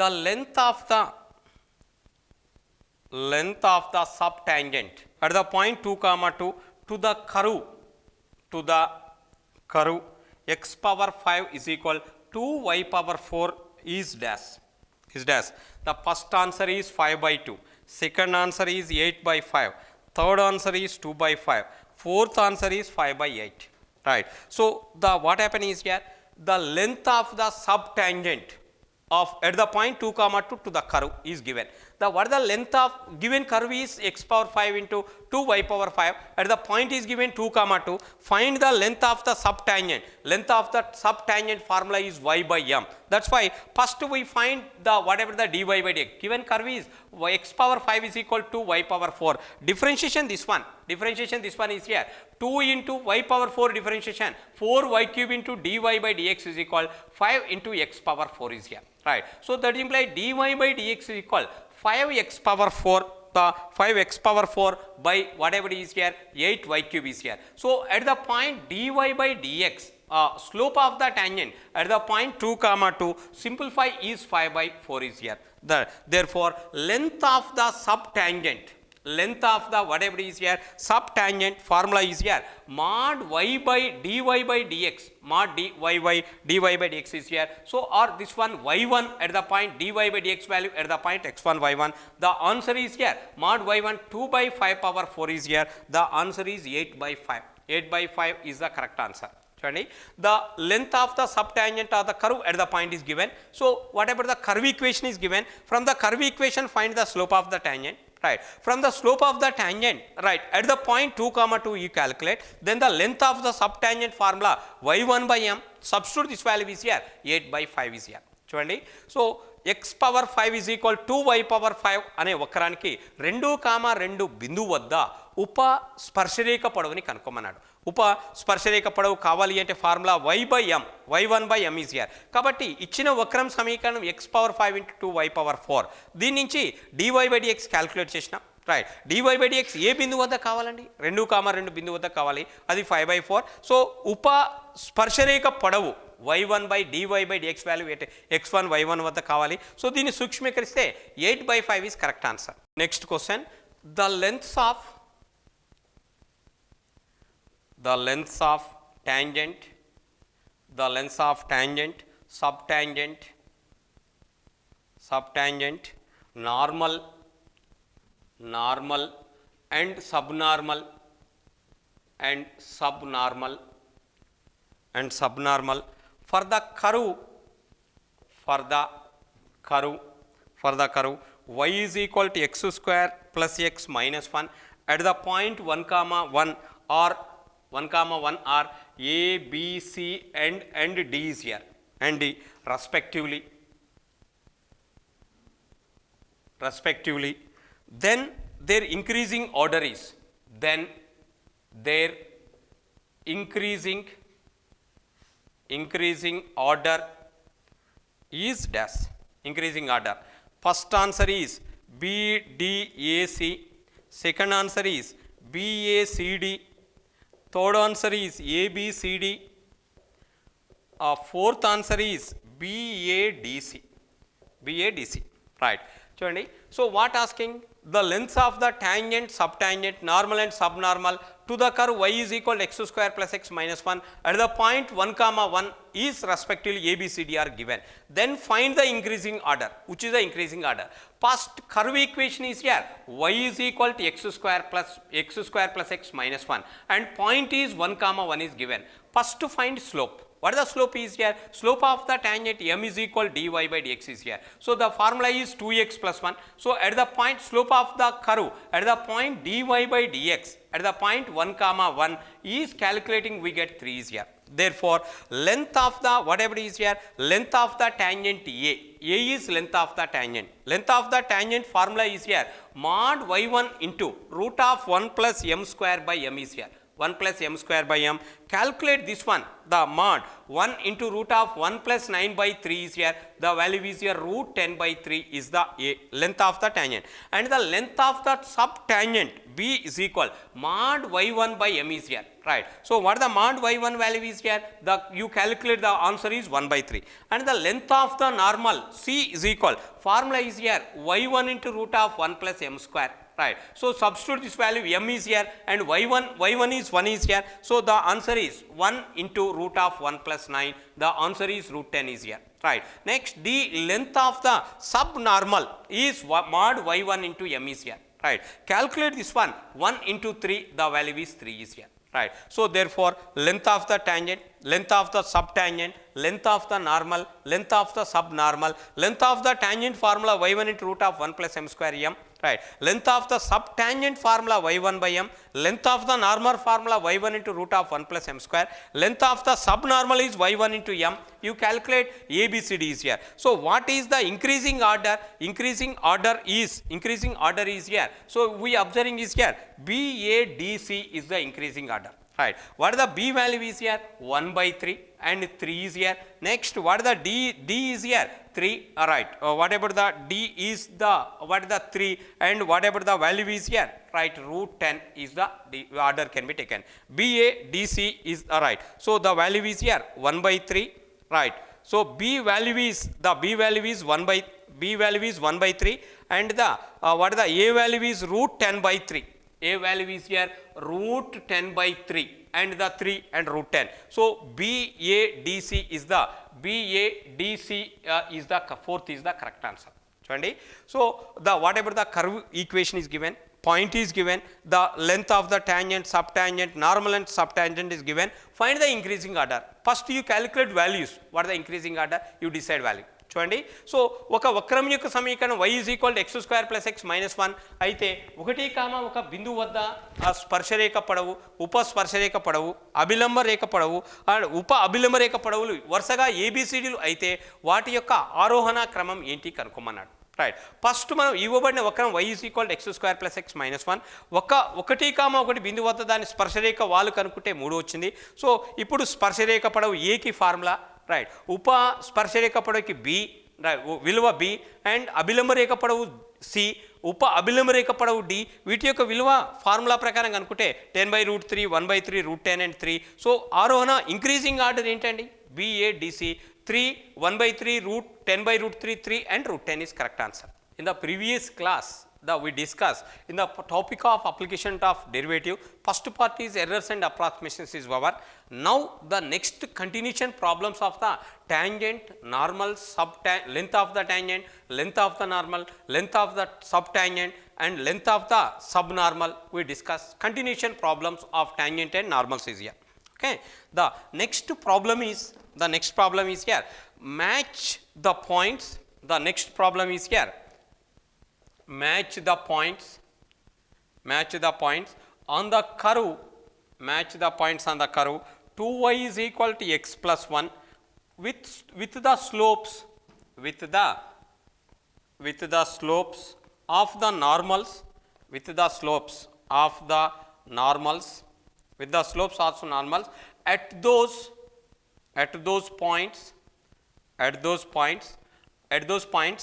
the length of the subtangent at the point 2 comma 2 to the curve x power 5 is equal to y power 4 is dash. The first answer is 5 by 2, second answer is 8 by 5, third answer is 2 by 5, fourth answer is 5 by 8. Right. So the what happened is here, the length of the subtangent of at the point 2 comma 2 to the curve is given. What is the length of given curve is x power 5 into 2 y power 5. At the point is given 2 comma 2. Find the length of the subtangent. Length of the subtangent formula is y by m. That's why first we find the whatever the dy by dx. Given curve is x power 5 is equal to y power 4. Differentiation this one. Differentiation this one is here. 2 into y power 4 differentiation. 4y cube into dy by dx is equal 5 into x power 4 is here. Right. So that implies dy by dx is equal 5x power 4, the 5x power 4 by whatever is here, 8y cube is here. So at the point dy by dx, slope of the tangent at the point 2 comma 2, simplify is 5 by 4 is here. Therefore, length of the subtangent, length of the whatever is here, subtangent formula is here, mod y by dy by dx, mod dy by dy by dx is here. So or this one y1 at the point dy by dx value at the point x1 y1, the answer is here, mod y1 2 by 5 power 4 is here, the answer is 8 by 5. 8 by 5 is the correct answer. The length of the subtangent of the curve at the point is given. So whatever the curve equation is given, from the curve equation find the slope of the tangent. Right. From the slope of the tangent, right, at the point 2 comma 2 you calculate, then the length of the subtangent formula y1 by m, substitute this value is here, 8 by 5 is here. So x power 5 is equal to y power 5 అనే వక్రానికి 2, 2 బిందువు వద్ద ఉప స్పర్శరేఖ పొడవుని కనుక్కోమన్నాడు. ఉప స్పర్శరేఖ పొడవు కావాలి అంటే formula y by m, y1 by m is here. కాబట్టి ఇచ్చిన వక్రం సమీకరణం x power 5 into 2 y power 4, దీని నుంచి dy by dx క్యాలిక్యులేట్ చేసినాం. రైట్. dy by dx ఏ బిందువు వద్ద కావాలండి? 2, 2 బిందువు వద్ద కావాలి, అది 5 by 4. సో ఉప స్పర్శరేఖ పొడవు y1 by dy by dx value x1 y1 వద్ద కావాలి. సో దీన్ని సూక్ష్మీకరిస్తే 8 by 5 is correct answer. Next question, the lengths of tangent, subtangent, normal and subnormal for the curve y is equal to x square plus x minus 1 at the point 1 comma 1 or a, b, c and d is here, and d respectively. Then their increasing order is, increasing order is dash. Increasing order. First answer is b, d, a, c. Second answer is b, a, c, d. Third answer is a, b, c, d. Fourth answer is b, a, d, c. Right. So what asking? The lengths of the tangent, subtangent, normal and subnormal to the curve y is equal to x square plus x minus 1 at the point 1 comma 1 is respectively a, b, c, d are given. Then find the increasing order. Which is the increasing order? First curve equation is here, y is equal to x square plus x minus 1 and point is 1 comma 1 is given. First to find slope. What is the slope is here? Slope of the tangent m is equal dy by dx is here. So the formula is 2x plus 1. So at the point slope of the curve at the point dy by dx at the point 1 comma 1 is calculating, we get 3 is here. Therefore length of the whatever is here, length of the tangent a is length of the tangent. Length of the tangent formula is here, mod y1 into root of 1 plus m square by m is here. 1 plus m square by m. Calculate this one, the mod 1 into root of 1 plus 9 by 3 is here, the value is here root 10 by 3 is the length of the tangent, and the length of the subtangent b is equal mod y1 by m is here, right. So, what the mod y1 value is here, you calculate, the answer is 1 by 3, and the length of the normal c is equal, formula is here y1 into root of 1 plus m square. Right. So, substitute this value, m is here and y1 is 1 is here. So, the answer is 1 into root of 1 plus 9, the answer is root 10 is here. Right. Next, the length of the subnormal is mod y1 into m is here. Right. Calculate this one, 1 into 3, the value is 3 is here. Right. So, therefore, length of the tangent, length of the subtangent, length of the normal, length of the subnormal, length of the tangent formula y1 into root of 1 plus m square m. Right. Length of the subtangent formula y1 by m, length of the normal formula y1 into root of 1 plus m square, length of the subnormal is y1 into m. You calculate ABCD is here. So, what is the increasing order? Increasing order is here. So, we observing is here BADC is the increasing order. Right. What is the B value is here? 1 by 3 and 3 is here. Next, what is the D is here? 3. Right. Whatever the D is what is the 3 and whatever the value is here? Right. Root 10 is the order can be taken. BADC is right. So, the value is here 1 by 3. Right. So, B value is 1 by 3 and the what is the A value is root 10 by 3. A value is here root 10 by 3 and the 3 and root 10. So, BADC is the fourth is the correct answer. So, the whatever the curve equation is given, point is given, the length of the tangent, subtangent, normal and subtangent is given. Find the increasing order. First you calculate values. What is the increasing order? You decide value. చూడండి. So, ఒక వక్రం యొక్క సమీకరణం y = x² + x - 1 అయితే 1, ఒక బిందువు వద్ద ఆ స్పర్శరేఖ పొడవు, ఉపస్పర్శరేఖ పొడవు, అభిలంబ రేఖ పొడవు, ఉప అభిలంబ రేఖ పొడవులు వరుసగా ABCDలు అయితే వాటి యొక్క ఆరోహణ క్రమం ఏంటి కనుక్కోమన్నాడు. రైట్. ఫస్ట్ మనం ఇవ్వబడిన వక్రం y = x² + x - 1 1, బిందువు వద్ద దాని స్పర్శరేఖ వాలు కనుక్కుంటే 3 వచ్చింది. సో, ఇప్పుడు స్పర్శరేఖ పొడవు ఏకి ఫార్ములా, రైట్, ఉప స్పర్శరేఖ పొడవుకి b విలువ b అండ్ అభిలంబ రేఖ పొడవు c, ఉప అభిలంబ రేఖ పొడవు d, వీటి యొక్క విలువ ఫార్ములా ప్రకారం కనుక్కుంటే 10/√3, 1/3, √10 and 3. సో, ఆరోహణ ఇంక్రీజింగ్ ఆర్డర్ ఏంటండి? BADC 3, 1/3, √10/√3, 3 and √10 is correct answer. In the previous class we discussed in the topic of application of derivative, first part is errors and approximations is over. Now, the next continuation problems of the tangent, normal, length of the tangent, length of the normal, length of the subtangent and length of the subnormal we discuss. Continuation problems of tangent and normals is here. Okay. The next problem is here match the points. The next problem is here match the points on the curve, 2y = x + 1 with the slopes of the normals, at those points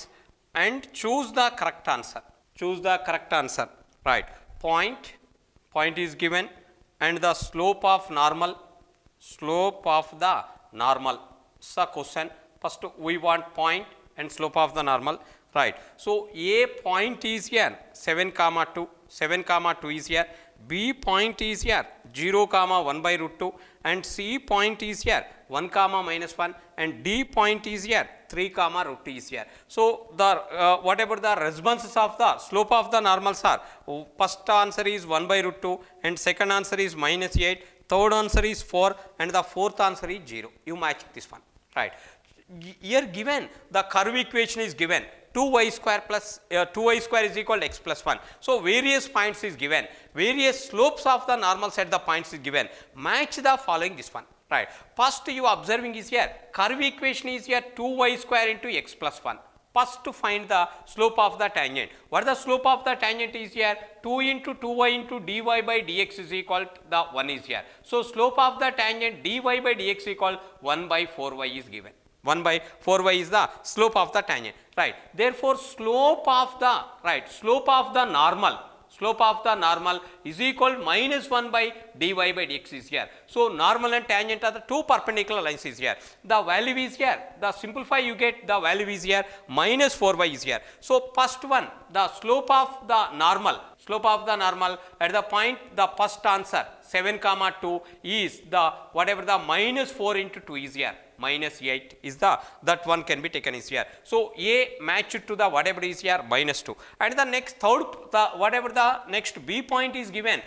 and choose the correct answer. Right. Point is given and the slope of the normal. So, question, first we want point and slope of the normal. Right. So, A point is here 7,2 is here, B point is here 0, 1/√2 and C point is here 1, -1 and D point is here 3, √2 is here. So, the whatever the responses of the slope of the normals are, first answer is 1/√2 and second answer is -8, third answer is 4 and the fourth answer is 0. You match this one. Right. Here given the curve equation is given 2y² is equal to x + 1. So, various points is given, various slopes of the normal set the points is given. Match the following this one. Right. First you observing is here curve equation is here 2y² into x + 1. First to find the slope of the tangent. What the slope of the tangent is here? 2 into 2y into dy by dx is equal to the 1 is here. So slope of the tangent dy by dx equal 1 by 4y is given. 1 by 4y is the slope of the tangent, right? Therefore, slope of the normal is equal to minus 1 by dy by dx is here. So normal and tangent are the two perpendicular lines is here. The value is here. The simplify you get the value is here minus 4y is here. So first one, the slope of the normal at the point, the first answer 7 comma 2 is the whatever the minus 4 into 2 is here. Minus 8 is the, that one can be taken is here. So A matched to the whatever is here minus 2, and the next third, the whatever the next B point is given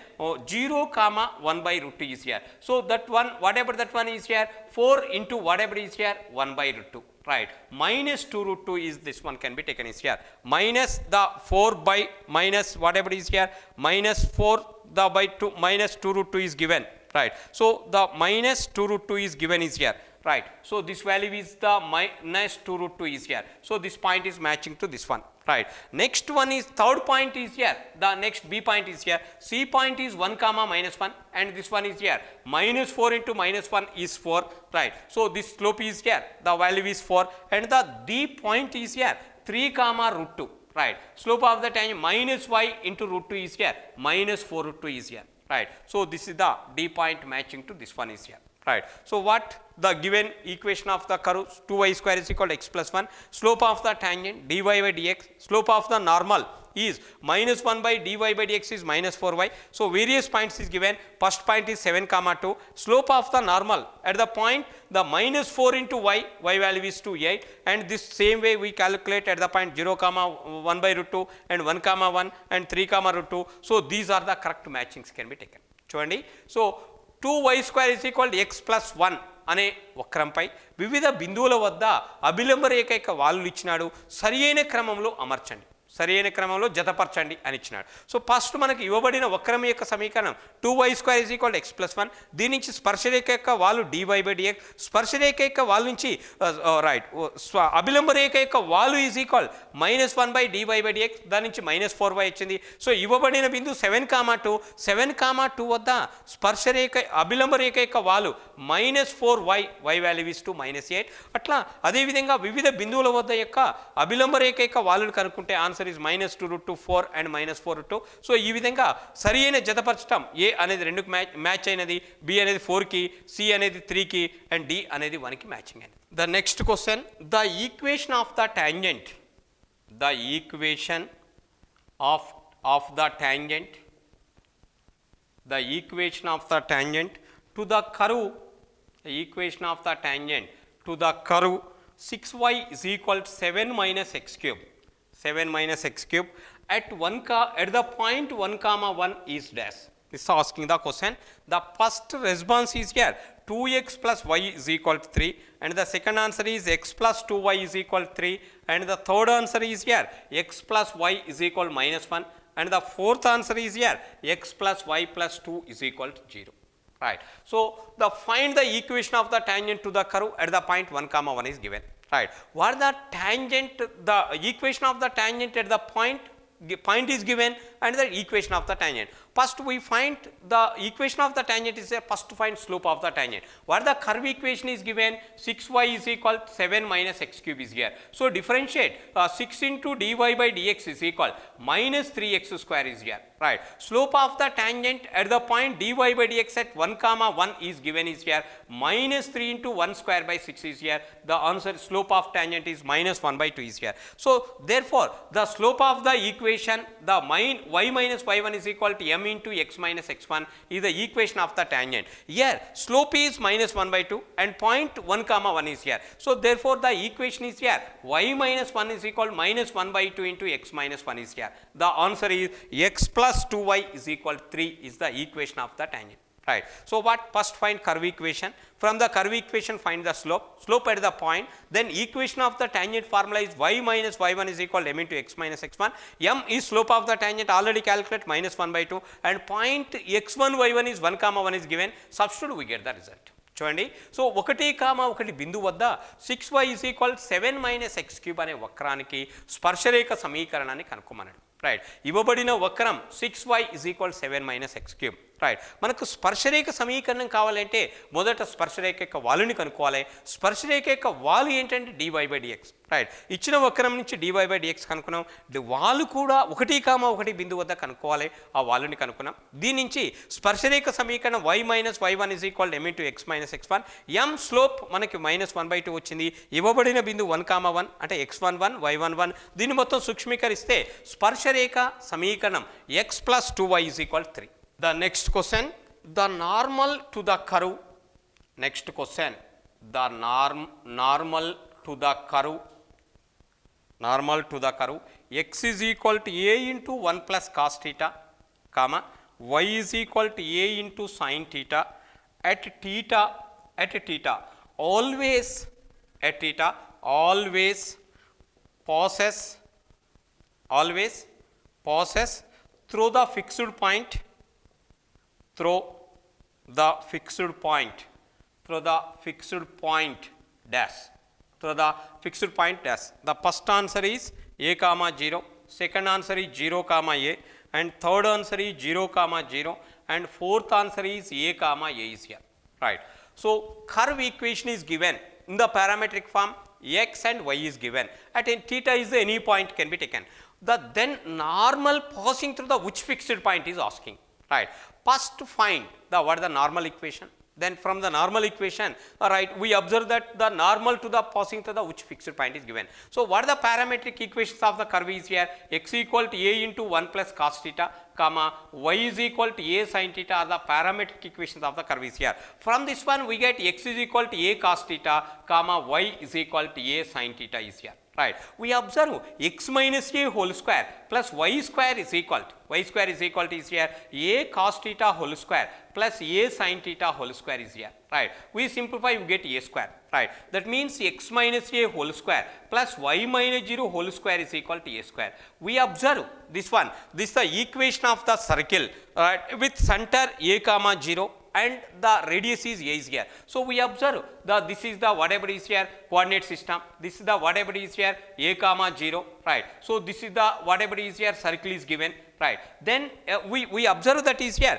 0 comma 1 by root 2 is here. So that one, whatever that one is here, 4 into whatever is here 1 by root 2, right? Minus 2 root 2 is this one can be taken is here. Minus the 4 by minus whatever is here minus 4 the by 2 minus 2 root 2 is given, right? So the minus 2 root 2 is given is here, right? So this value is the minus 2 root 2 is here. So this point is matching to this one, right? Next one is third point is here. The next B point is here. C point is 1 comma minus 1, and this one is here. Minus 4 into minus 1 is 4, right? So this slope is here. The value is 4, and the D point is here 3 comma root 2, right? Slope of the tangent minus y into root 2 is here. Minus 4 root 2 is here, right? So this is the D point matching to this one is here, right? So what the given equation of the curve 2y square is equal to x plus 1, slope of the tangent dy by dx, slope of the normal is minus 1 by dy by dx is minus 4y. So various points is given. First point is 7 comma 2, slope of the normal at the point the minus 4 into y value is 2 8, and this same way we calculate at the point 0 comma 1 by root 2 and 1 comma 1 and 3 comma root 2. So these are the correct matchings can be taken. చూడండి, so 2y square is equal to x plus 1 అనే వక్రంపై వివిధ బిందువుల వద్ద అభిలంబ రేఖ యొక్క వాలులు ఇచ్చినాడు. సరియైన క్రమంలో అమర్చండి, సరియైన క్రమంలో జతపరచండి అని ఇచ్చినాడు. సో ఫస్ట్ మనకి ఇవ్వబడిన వక్రం యొక్క సమీకరణం 2y square is equal to x plus 1. దీని నుంచి స్పర్శరేఖ యొక్క వాలు dy బై dx, స్పర్శరేఖ యొక్క వాలు నుంచి రైట్ అభిలంబ రేఖ యొక్క వాలు is equal minus 1 by dy by dx, దాని నుంచి minus 4y వచ్చింది. సో ఇవ్వబడిన బిందు 7 కామా 2 వద్ద స్పర్శరేఖ అభిలంబ రేఖ యొక్క వాలు minus 4y, y value is 2 minus 8. అట్లా అదేవిధంగా వివిధ బిందువుల వద్ద యొక్క అభిలంబ రేఖ యొక్క వాలును కనుక్కుంటే answer is minus 2 root 2 4 and minus 4 root 2. So ఈ విధంగా సరి అయిన జతపరచటం A అనేది 2 కి మ్యాచ్ అయినది, B అనేది 4 కి, C అనేది 3 కి అండ్ D అనేది 1 కి మ్యాచింగ్ అయినది. The next question, the equation of the tangent, the equation of the tangent, the equation of the tangent to the curve, the equation of the tangent to the curve 6y is equal to 7 minus x cube, 7 minus x cube at the point 1 comma 1 is dash. This is asking the question. The first response is here 2x plus y is equal to 3, and the second answer is x plus 2y is equal to 3, and the third answer is here x plus y is equal to minus 1, and the fourth answer is here x plus y plus 2 is equal to 0. Right. So the find the equation of the tangent to the curve at the point 1 comma 1 is given. Right. What the tangent, the equation of the tangent at the point is given and the equation of the tangent. First we find the equation of the tangent is there. First to find slope of the tangent. What the curve equation is given, 6y is equal to 7 minus x cube is here. So differentiate 6 into dy by dx is equal minus 3x square is here. Right. Slope of the tangent at the point dy by dx at 1 comma 1 is given is here. Minus 3 into 1 square by 6 is here. The answer slope of tangent is minus 1 by 2 is here. So therefore the slope of the equation, the y minus y1 is equal to m into x minus x1 is the equation of the tangent. Here slope is minus 1 by 2 and point 1 comma 1 is here. So therefore the equation is here y minus 1 is equal to minus 1 by 2 into x minus 1 is here. The answer is x plus 2y is equal to 3 is the equation of the tangent. Right. So what, first find curve equation, from the curve equation find the slope at the point, then equation of the tangent formula is y minus y1 is equal to m into x minus x1. M is slope of the tangent, already calculate minus 1 by 2, and point x1 y1 is 1 comma 1 is given, substitute we get the result. చూడండి. So 1, బిందువు వద్ద 6y = 7 - x³ అనే వక్రానికి స్పర్శరేఖ సమీకరణాన్ని కనుక్కోమన్నాడు. Right, ఇవ్వబడిన వక్రం 6y = 7 - x³. Right, మనకు స్పర్శరేఖ సమీకరణం కావాలంటే మొదట స్పర్శరేఖ యొక్క వాలుని కనుక్కోవాలి. స్పర్శరేఖ యొక్క వాలు ఏంటంటే dy/dx. రైట్, ఇచ్చిన వక్రం నుంచి dy/dx కనుక్కున్నాం. వాలు కూడా 1, బిందువు వద్ద కనుక్కోవాలి. ఆ వాలుని కనుక్కున్నాం. దీని నుంచి స్పర్శరేఖ సమీకరణం y - y1 = m × x - x1. m slope మనకి -1/2 వచ్చింది. ఇవ్వబడిన బిందువు 1, 1 అంటే x11 y11. దీన్ని మొత్తం సూక్ష్మీకరిస్తే స్పర్శరేఖ సమీకరణం x + 2y = 3. The next question, the normal to the curve. Next question, the normal to the curve. Normal to the curve. X = a × 1 + cos theta, comma y = a × sin theta. At theta always passes through the fixed point. Through the fixed point dash. The first answer is a, 0. Second answer is 0, a. And third answer is 0, 0. And fourth answer is a, a is here. Right. So curve equation is given in the parametric form. X and y is given. At theta is any point can be taken. The then normal passing through the which fixed point is asking. Right. First find what is the normal equation. Then from the normal equation, right, we observe that the normal to the passing to the which fixed point is given. So what are the parametric equations of the curve is here? X = a × 1 + cos theta, comma y = a sin theta are the parametric equations of the curve is here. From this one we get x = a cos theta, comma y = a sin theta is here. Right. We observe x - a whole square plus y square is equal to is here a cos theta whole square plus a sin theta whole square is here. Right. We simplify, we get a square. Right. That means x - a whole square plus y - 0 whole square is equal to a square. We observe this one. This is the equation of the circle, right, with center a, 0. And the radius is a is here. So we observe this is the whatever is here coordinate system. This is the whatever is here a, 0. Right. So this is the whatever is here circle is given. Right. Then we observe that is here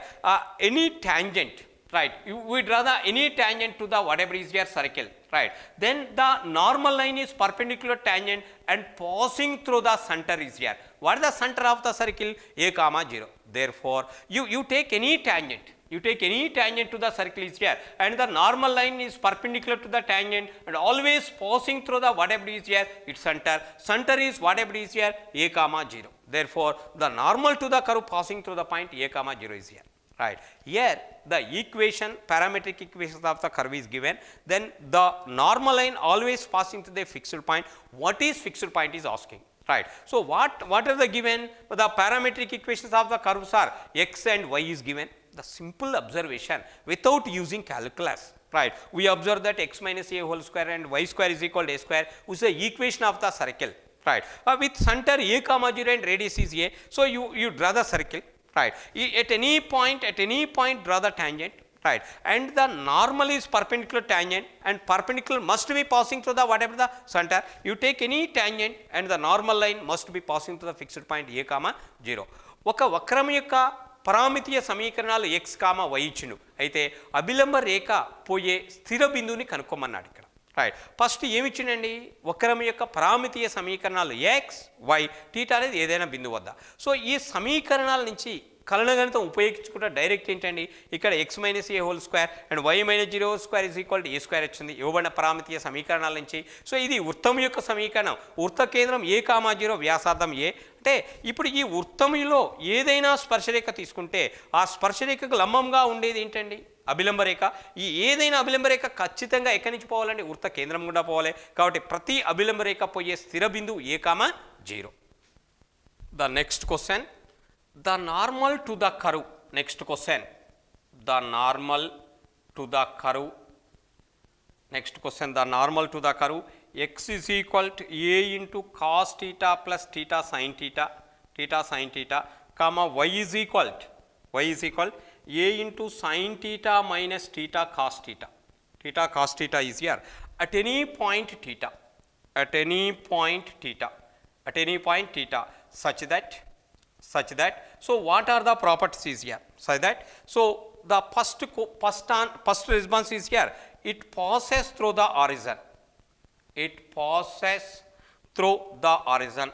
any tangent. Right. We draw the any tangent to the whatever is here circle. Right. Then the normal line is perpendicular tangent and passing through the center is here. What is the center of the circle? A, 0. Therefore you take any tangent. You take any tangent to the circle is here and the normal line is perpendicular to the tangent and always passing through the whatever is here its center. Center is whatever is here a, 0. Therefore the normal to the curve passing through the point a, 0 is here. Right. Here the equation, parametric equations of the curve is given. Then the normal line always passing to the fixed point. What is fixed point is asking. Right. So what are the given? The parametric equations of the curves are x and y is given. The simple observation without using calculus. Right. We observe that x - a whole square and y square is equal to a square, which is the equation of the circle. Right. With center a, 0 and radius is a. So you draw the circle. Right. At any point draw the tangent. Right. And the normal is perpendicular tangent and perpendicular must be passing through the whatever the center. You take any tangent and the normal line must be passing through the fixed point a, 0. ఒక వక్రం యొక్క పరామితీయ సమీకరణాలు x, y ఇచ్చిండు. అయితే అభిలంబ రేఖ పోయే స్థిర బిందువుని కనుక్కోమన్నాడు ఇక్కడ. Right. First ఏమి ఇచ్చిండండి? వక్రం యొక్క పరామితీయ సమీకరణాలు x, y, θ అనేది ఏదైనా బిందువు వద్ద. సో ఈ సమీకరణాల నుంచి కలనగణితం ఉపయోగించుకుంటే డైరెక్ట్ ఏంటండి? ఇక్కడ x - a whole square and y - 0 square is equal to a square వచ్చింది ఇవ్వబడిన పరామితీయ సమీకరణాల నుంచి. సో ఇది వృత్తం యొక్క సమీకరణం. వృత్త కేంద్రం a, 0 వ్యాసార్థం a. అంటే ఇప్పుడు ఈ వృత్తములో ఏదైనా స్పర్శరేఖ తీసుకుంటే ఆ స్పర్శరేఖకు లంబంగా ఉండేది ఏంటండి? అభిలంబ రేఖ. ఈ ఏదైనా అభిలంబ రేఖ ఖచ్చితంగా ఎక్కడి నుంచి పోవాలండి? వృత్త కేంద్రం గుండా పోవాలి. కాబట్టి ప్రతి అభిలంబ రేఖ పోయే స్థిర బిందువు a, 0. The next question, the normal to the curve. Next question, the normal to the curve. Next question, the normal to the curve. X is equal to a into cos theta plus theta sin theta, comma y is equal a into sin theta minus theta cos theta. theta cos theta is here at any point theta, at any point theta, at any point theta such that so what are the properties is here such that so the first response is here, it passes through the origin, it passes through the origin,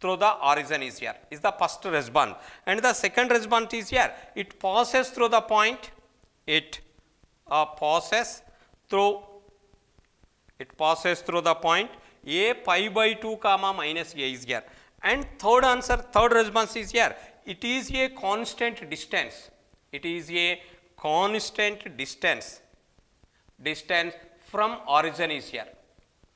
through the origin is here is the first response, and the second response is here, it passes through the point, it passes through the point a pi by 2 comma minus a is here, and third answer, third response is here, it is a constant distance, it is a constant distance from origin is here,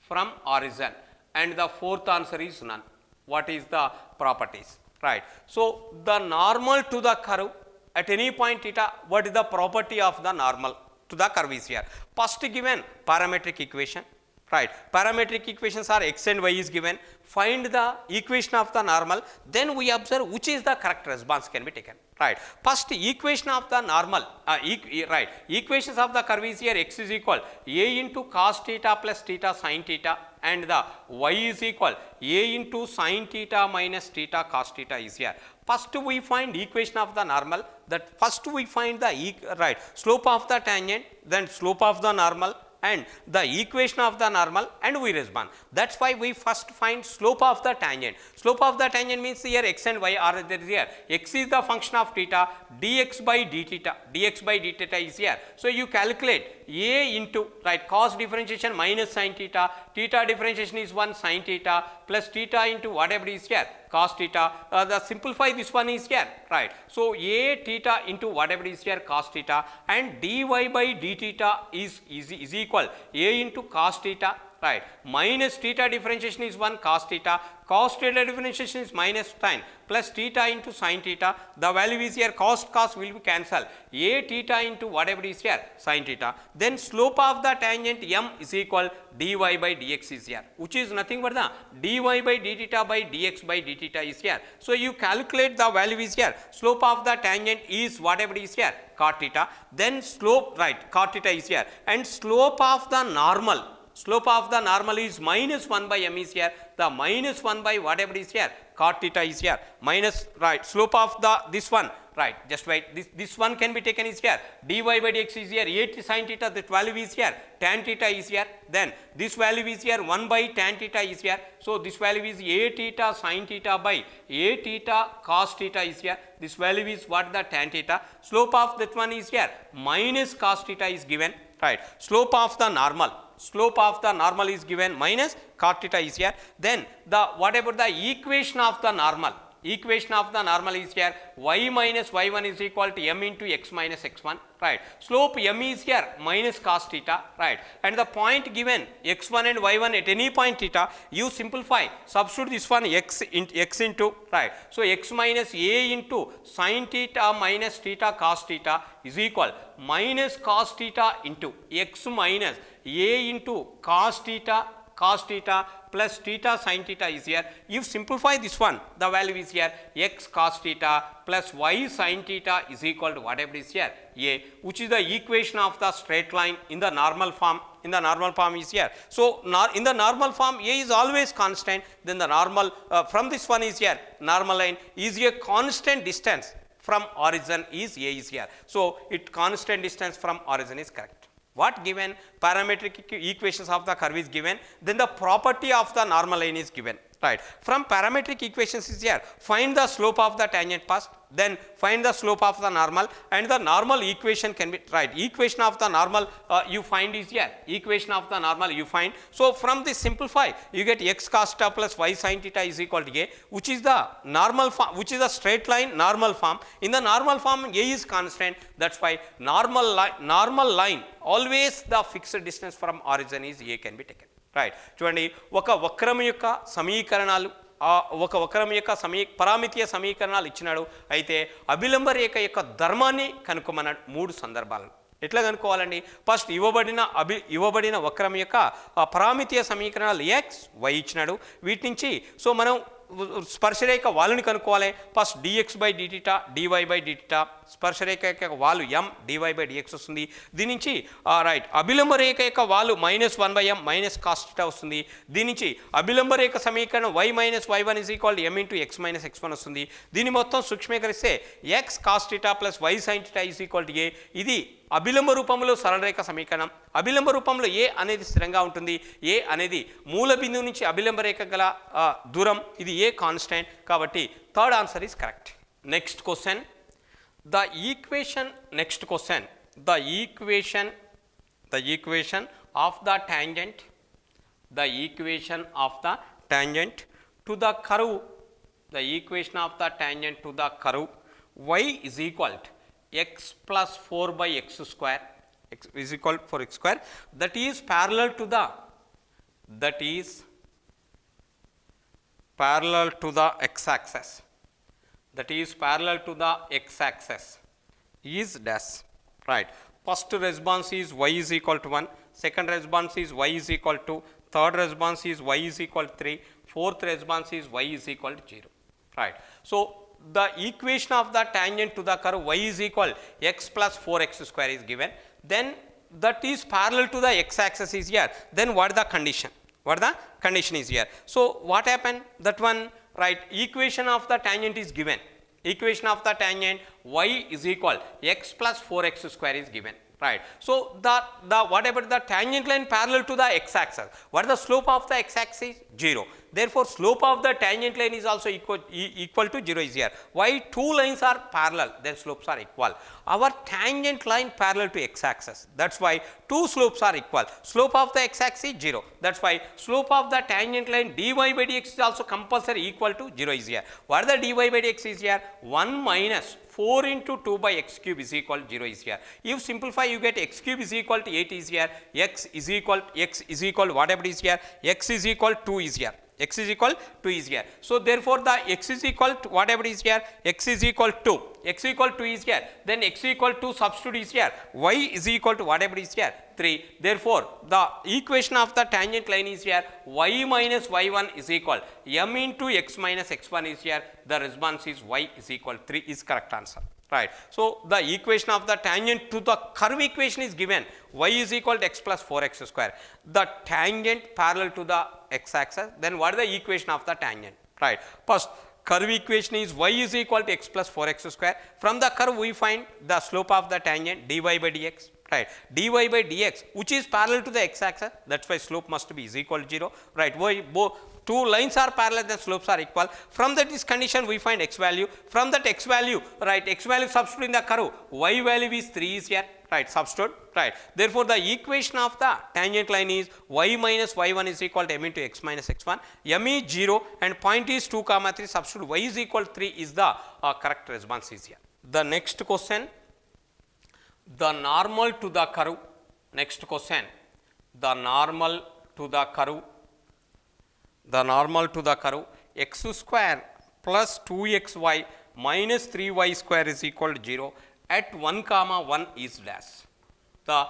from origin, and the fourth answer is none. What is the properties, right? So the normal to the curve at any point theta, what is the property of the normal to the curve is here? First given parametric equation, right? Parametric equations are x and y is given, find the equation of the normal, then we observe which is the correct response can be taken, right? First equation of the normal, right, equations of the curve is here, x is equal a into cos theta plus theta sin theta, and the y is equal a into sin theta minus theta cos theta is here. First we find equation of the normal, that first we find the right slope of the tangent, then slope of the normal, and the equation of the normal, and we respond. That's why we first find slope of the tangent. Slope of the tangent means here x and y are there here. X is the function of theta, dx by d theta is here. So you calculate a into, right, cos differentiation minus sin theta, theta differentiation is 1 sin theta plus theta into whatever is here cos theta. The simplify this one is here, right? So a theta into whatever is here cos theta, and dy by d theta is equal a into cos theta, right, minus theta differentiation is 1 cos theta, cos theta differentiation is minus sin plus theta into sin theta, the value is here cos will be cancelled, a theta into whatever is here sin theta, then slope of the tangent m is equal dy by dx is here, which is nothing but the dy by d theta by dx by d theta is here. So you calculate the value is here, slope of the tangent is whatever is here cot theta, then slope, right, cot theta is here, and slope of the normal, slope of the normal is minus 1 by m is here, the minus 1 by whatever is here cot theta is here, minus, right, slope of the this one, right, just wait, this one can be taken is here, dy by dx is here, a sin theta, that value is here, tan theta is here, then this value is here 1 by tan theta is here, so this value is a theta sin theta by a theta cos theta is here, this value is what, the tan theta, slope of that one is here minus cos theta is given, right, slope of the normal is given minus cot theta is here, then the whatever the equation of the normal is here, y minus y1 is equal to m into x minus x1, right, slope m is here minus cos theta, right, and the point given x1 and y1 at any point theta, you simplify, substitute this one x into, right, so x minus a into sin theta minus theta cos theta is equal minus cos theta into x minus a into cos theta plus theta sin theta is here. If simplify this one, the value is here x cos theta plus y sin theta is equal to whatever is here a, which is the equation of the straight line in the normal form. In the normal form is here. So in the normal form a is always constant, then the normal from this one is here, normal line is a constant distance from origin is a is here. So it constant distance from origin is correct. What given? Parametric equations of the curve is given, then the property of the normal line is given, right? From parametric equations is here, find the slope of the tangent first, then find the slope of the normal, and the normal equation can be, right, equation of the normal you find is here, equation of the normal you find. So from this simplify, you get x cos theta plus y sin theta is equal to a, which is the normal form, which is a straight line normal form. In the normal form a is constant, that's why normal line always the fixed distance from origin is a can be taken, right? చూడండి, ఒక వక్రం యొక్క సమీకరణాలు, ఒక వక్రం యొక్క పరామితీయ సమీకరణాలు ఇచ్చినాడు, అయితే అభిలంబ రేఖ యొక్క ధర్మాన్ని కనుక్కోమన్నాడు 3 సందర్భాలను. ఎట్లా కనుక్కోవాలండి? ఫస్ట్ ఇవ్వబడిన వక్రం యొక్క పరామితీయ సమీకరణాలు x y ఇచ్చినాడు, వీటి నుంచి సో మనం స్పర్శరేఖ వాలుని కనుక్కోవాలి. First dx by dθ dy by dθ, స్పర్శరేఖ యొక్క వాలు m dy బై dx వస్తుంది. దీని నుంచి రైట్ అభిలంబ రేఖ యొక్క వాలు -1/m మైనస్ cos θ వస్తుంది. దీని నుంచి అభిలంబ రేఖ సమీకరణం y minus y1 = m × x minus x1 వస్తుంది. దీన్ని మొత్తం సూక్ష్మీకరిస్తే x cos θ plus y sin θ = a. ఇది అభిలంబ రూపంలో సరళరేఖ సమీకరణం. అభిలంబ రూపంలో a అనేది స్థిరంగా ఉంటుంది. a అనేది మూల బిందువు నుంచి అభిలంబ రేఖ గల దూరం. ఇది a కాన్స్టెంట్. కాబట్టి third answer is correct. Next question, the equation of the tangent to the curve, y is equal to x plus 4 by x square, x is equal to 4x square, that is parallel to the x axis, is dash. Right, first response is y is equal to 1, second response is y is equal to, third response is y is equal to 3, fourth response is y is equal to 0. Right, so the equation of the tangent to the curve y is equal x plus 4x square is given, then that is parallel to the x axis is here. Then what is the condition? Is here. So what happened? That one, right, equation of the tangent is given. Equation of the tangent y is equal x plus 4x square is given. Right, so the what about the tangent line parallel to the x axis? What is the slope of the x axis? 0. Therefore slope of the tangent line is also equal to 0 is here. Why? Two lines are parallel, their slopes are equal. Our tangent line parallel to x axis, that's why two slopes are equal. Slope of the x axis 0, that's why slope of the tangent line dy by dx is also compulsory equal to 0 is here. What is the dy by dx is here? 1 minus 4 into 2 by x cube is equal to 0 is here. If simplify, you get x cube is equal to 8 is here, x is equal whatever is here, x is equal 2 is here, x is equal 2 is here. So therefore the x is equal to whatever is here, x is equal 2, x equal 2 is here, then x equal to substitute is here, y is equal to whatever is here 3. Therefore the equation of the tangent line is here, y minus y1 is equal m into x minus x1 is here. The response is y is equal 3 is correct answer. Right, so the equation of the tangent to the curve equation is given, y is equal to x plus 4x square. The tangent parallel to the x axis, then what is the equation of the tangent? Right, first curve equation is y is equal to x plus 4x square. From the curve we find the slope of the tangent dy by dx. Right, dy by dx which is parallel to the x axis, that's why slope must be is equal to 0. Right, both two lines are parallel, then slopes are equal. From that this condition we find x value. From that x value, right, x value substitute in the curve, y value is 3 is here. Right, substitute. Right, therefore the equation of the tangent line is y minus y1 is equal to m into x minus x1. M is 0 and point is 2, 3. Substitute y is equal to 3 is the correct response is here. The next question, the normal to the curve. Next question, the normal to the curve. The normal to the curve x square plus 2xy minus 3y square is equal to 0 at 1, 1 is dash. The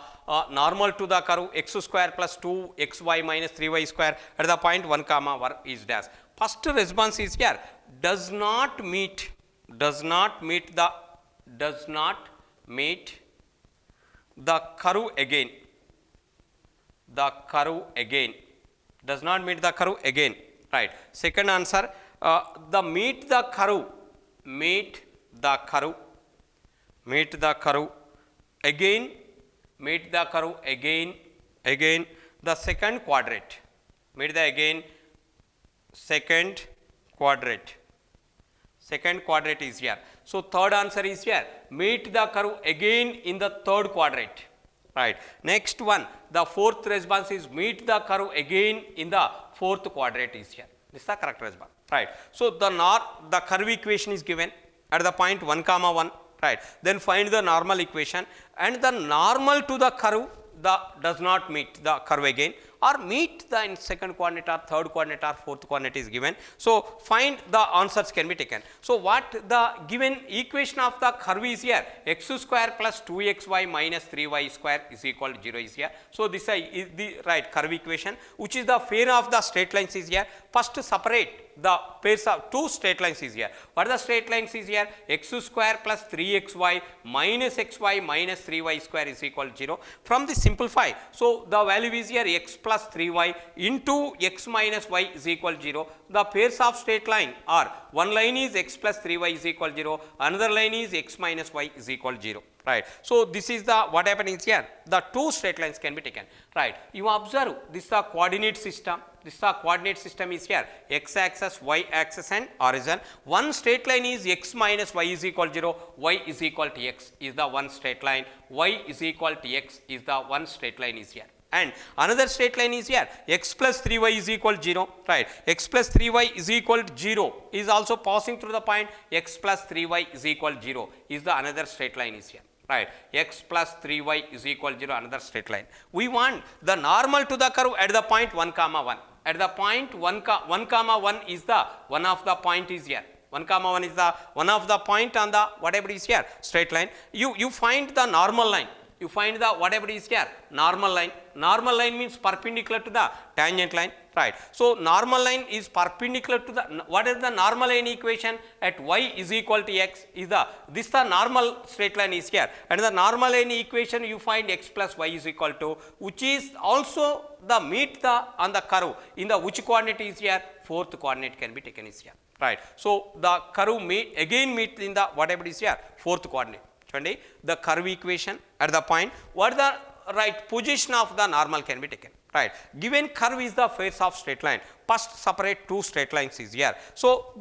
normal to the curve x square plus 2xy minus 3y square at the point 1, 1 is dash. First response is here, does not meet the curve again. The curve again. Does not meet the curve again. Right, second answer, the meet the curve again, the second quadrant, meet the again second quadrant is here. So third answer is here, meet the curve again in the third quadrant. Right, next one, the fourth response is meet the curve again in the fourth quadrant is here. This is the correct response. Right, so the curve equation is given at the point 1, 1. Right, then find the normal equation, and the normal to the curve does not meet the curve again. or meet the in second coordinate or third coordinate or fourth coordinate is given. So find the answers can be taken. So what the given equation of the curve is here, x square plus 2xy minus 3y square is equal to 0 is here. So this is the right curve equation, which is the pair of the straight lines is here. First separate the pairs of two straight lines is here. What are the straight lines is here? X square plus 3xy minus xy minus 3y square is equal to 0. From the simplify, so the value is here x plus 3y into x minus y is equal to 0. The pairs of straight line are, one line is x plus 3y is equal to 0, another line is x minus y is equal to 0. Right. So this is the what happening here, the two straight lines can be taken. Right. You observe this is the coordinate system. This is the coordinate system is here, x axis, y axis and origin. One straight line is x minus y is equal to 0, y is equal to x is the one straight line, y is equal to x is the one straight line is here. And another straight line is here, x plus 3y is equal to 0, right. X plus 3y is equal to 0 is also passing through the point x plus 3y is equal to 0 is the another straight line is here. Right, x plus 3y is equal to 0, another straight line. We want the normal to the curve at the point 1 comma 1. At the point 1 comma 1 is the one of the point is here. 1 comma 1 is the one of the point on the whatever is here straight line. You find the normal line. You find the whatever is here normal line. Normal line means perpendicular to the tangent line. Right. So normal line is perpendicular to the, what is the normal line equation at y is equal to x is the, this the normal straight line is here, and the normal line equation you find x plus y is equal to, which is also the meet the on the curve in the which coordinate is here, fourth coordinate can be taken is here. Right. So the curve meet in the whatever is here, fourth coordinate. The curve equation at the point, what the right position of the normal can be taken. Right. Given curve is the face of straight line, first separate two straight lines is here. So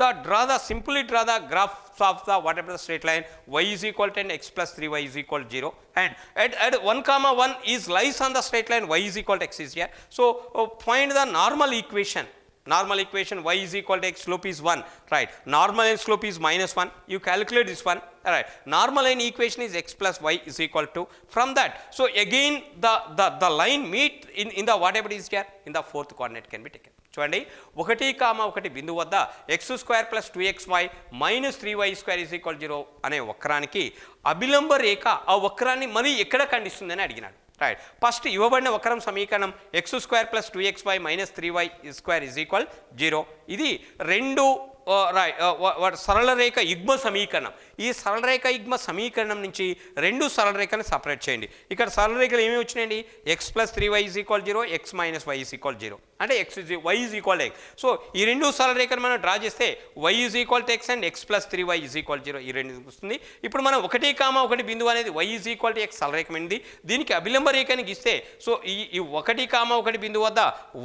simply draw the graph of the whatever the straight line, y is equal to 10, x plus 3y is equal to 0, and at 1 comma 1 is lies on the straight line, y is equal to x is here. So find the normal equation. Normal equation, y is equal to x, slope is 1, right. Normal line slope is minus 1, you calculate this one, right. Normal line equation is x plus y is equal to, from that, so again the line meet in the whatever is here, in the fourth coordinate can be taken. చూడండి 1 comma 1 బిందువు వద్ద x square plus 2xy minus 3y square is equal 0 అనే వక్రానికి అభిలంబ రేఖ ఆ వక్రాన్ని మరి ఎక్కడ ఖండిస్తుందని అడిగినాడు. Right. First ఇవ్వబడిన వక్రం సమీకరణం x square plus 2xy minus 3y square is equal 0. ఇది రెండు సరళ రేఖ యుగ్మ సమీకరణం. ఈ సరళ రేఖ యుగ్మ సమీకరణం నుంచి రెండు సరళ రేఖను సపరేట్ చేయండి. ఇక్కడ సరళ రేఖలు ఏమేమి వచ్చినాయండి, x plus 3y is equal 0, x minus y is equal 0, అంటే y is equal x. So ఈ రెండు సరళ రేఖను మనం డ్రా చేస్తే y is equal to x and x plus 3y is equal 0 ఈ రెండు వస్తుంది. ఇప్పుడు మనం 1 కామా 1 బిందువు అనేది y is equal to x సరళ రేఖ ఉంది. దీనికి అభిలంబ రేఖని గీస్తే, సో ఈ 1 కామా 1 బిందువు వద్ద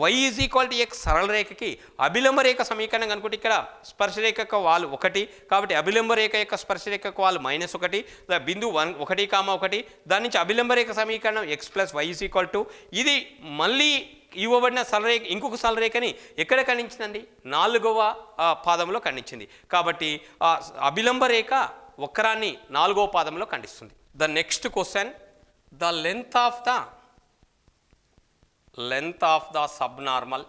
y is equal to x సరళ రేఖకి అభిలంబ రేఖ సమీకరణం కనుకుంటే ఇక్కడ స్పర్శరేఖ యొక్క వాలు 1, కాబట్టి అభిలంబ రేఖ యొక్క స్పర్శరేఖ యొక్క వాలు -1, బిందువు 1 కామా 1, దాని నుంచి అభిలంబ రేఖ సమీకరణం x plus y is equal to, ఇది మళ్ళీ ఇవ్వబడిన సరళరేఖ ఇంకొక సరళరేఖని ఎక్కడ ఖండించిందండి, 4వ పాదంలో ఖండించింది. కాబట్టి అభిలంబ రేఖ వక్రాన్ని 4వ పాదంలో ఖండిస్తుంది. The next question, the length of the subnormal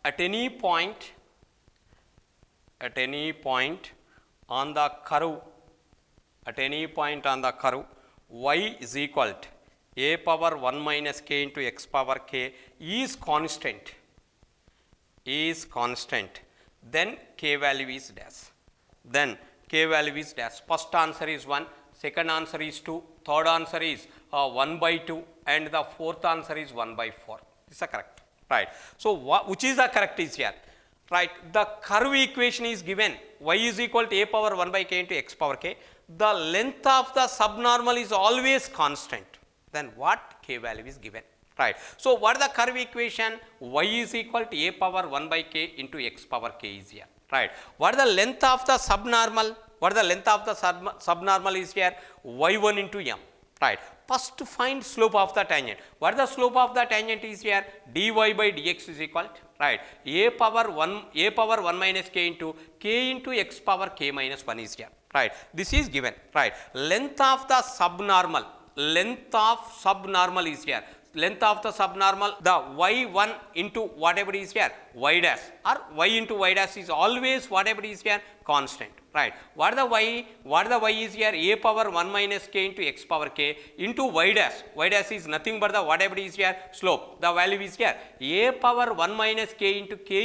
at any point on the curve, y is equal to a power 1 minus k into x power k is constant, then k value is dash. First answer is 1, second answer is 2, third answer is 1/2, and the fourth answer is 1/4. This is correct. Right. So which is the correct is here? Right. The curve equation is given, y is equal to a power 1 by k into x power k. The length of the subnormal is always constant. Then what k value is given? Right. So what is the curve equation? Y is equal to a power 1 by k into x power k is here. Right. What is the length of the subnormal? Subnormal is here, y1 into m. Right. First find slope of the tangent. What is the slope of the tangent is here? dy by dx is equal to, right, a power 1 minus k into x power k minus 1 is here. Right. This is given. Right. Length of the subnormal. length of subnormal is here. Length of the subnormal, the y1 into whatever is here, y dash, or y into y dash is always whatever is here, constant, right? What the y is here, a power 1 minus k into x power k into y dash. Y dash is nothing but the whatever is here, slope. The value is here, a power 1 minus k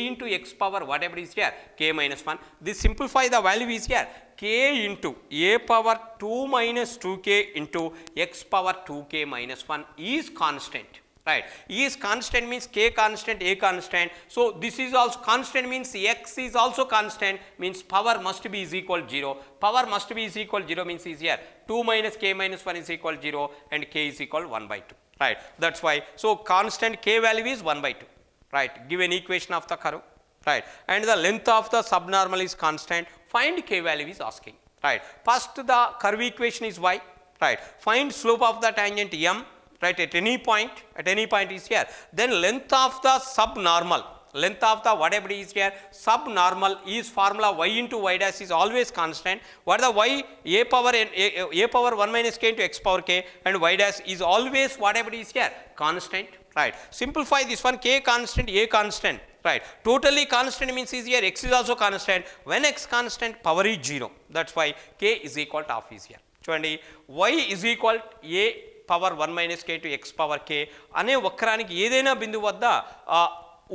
into x power whatever is here, k minus 1. This simplify the value is here, k into a power 2 minus 2k into x power 2k minus 1 is constant, right? E is constant means k constant, a constant. So this is also constant means x is also constant, means power must be is equal 0. Power must be is equal 0 means is here 2 minus k minus 1 is equal 0 and k is equal 1 by 2, right? That's why, so constant k value is 1 by 2, right? Give an equation of the curve, right? And the length of the subnormal is constant. Find k value is asking, right? First the curve equation is y, right? Find slope of the tangent m, right? At any point is here. Then length of the subnormal, length of the whatever is here, subnormal is formula y into y dash is always constant. What the y, a power 1 minus k into x power k, and y dash is always whatever is here, constant, right? Simplify this one, k constant, a constant, right? Totally constant means is here, x is also constant. When x constant, power is 0. That's why k is equal to half is here. చూడండి, y is equal a power 1 minus k to x power k అనే వక్రానికి ఏదైనా బిందువు వద్ద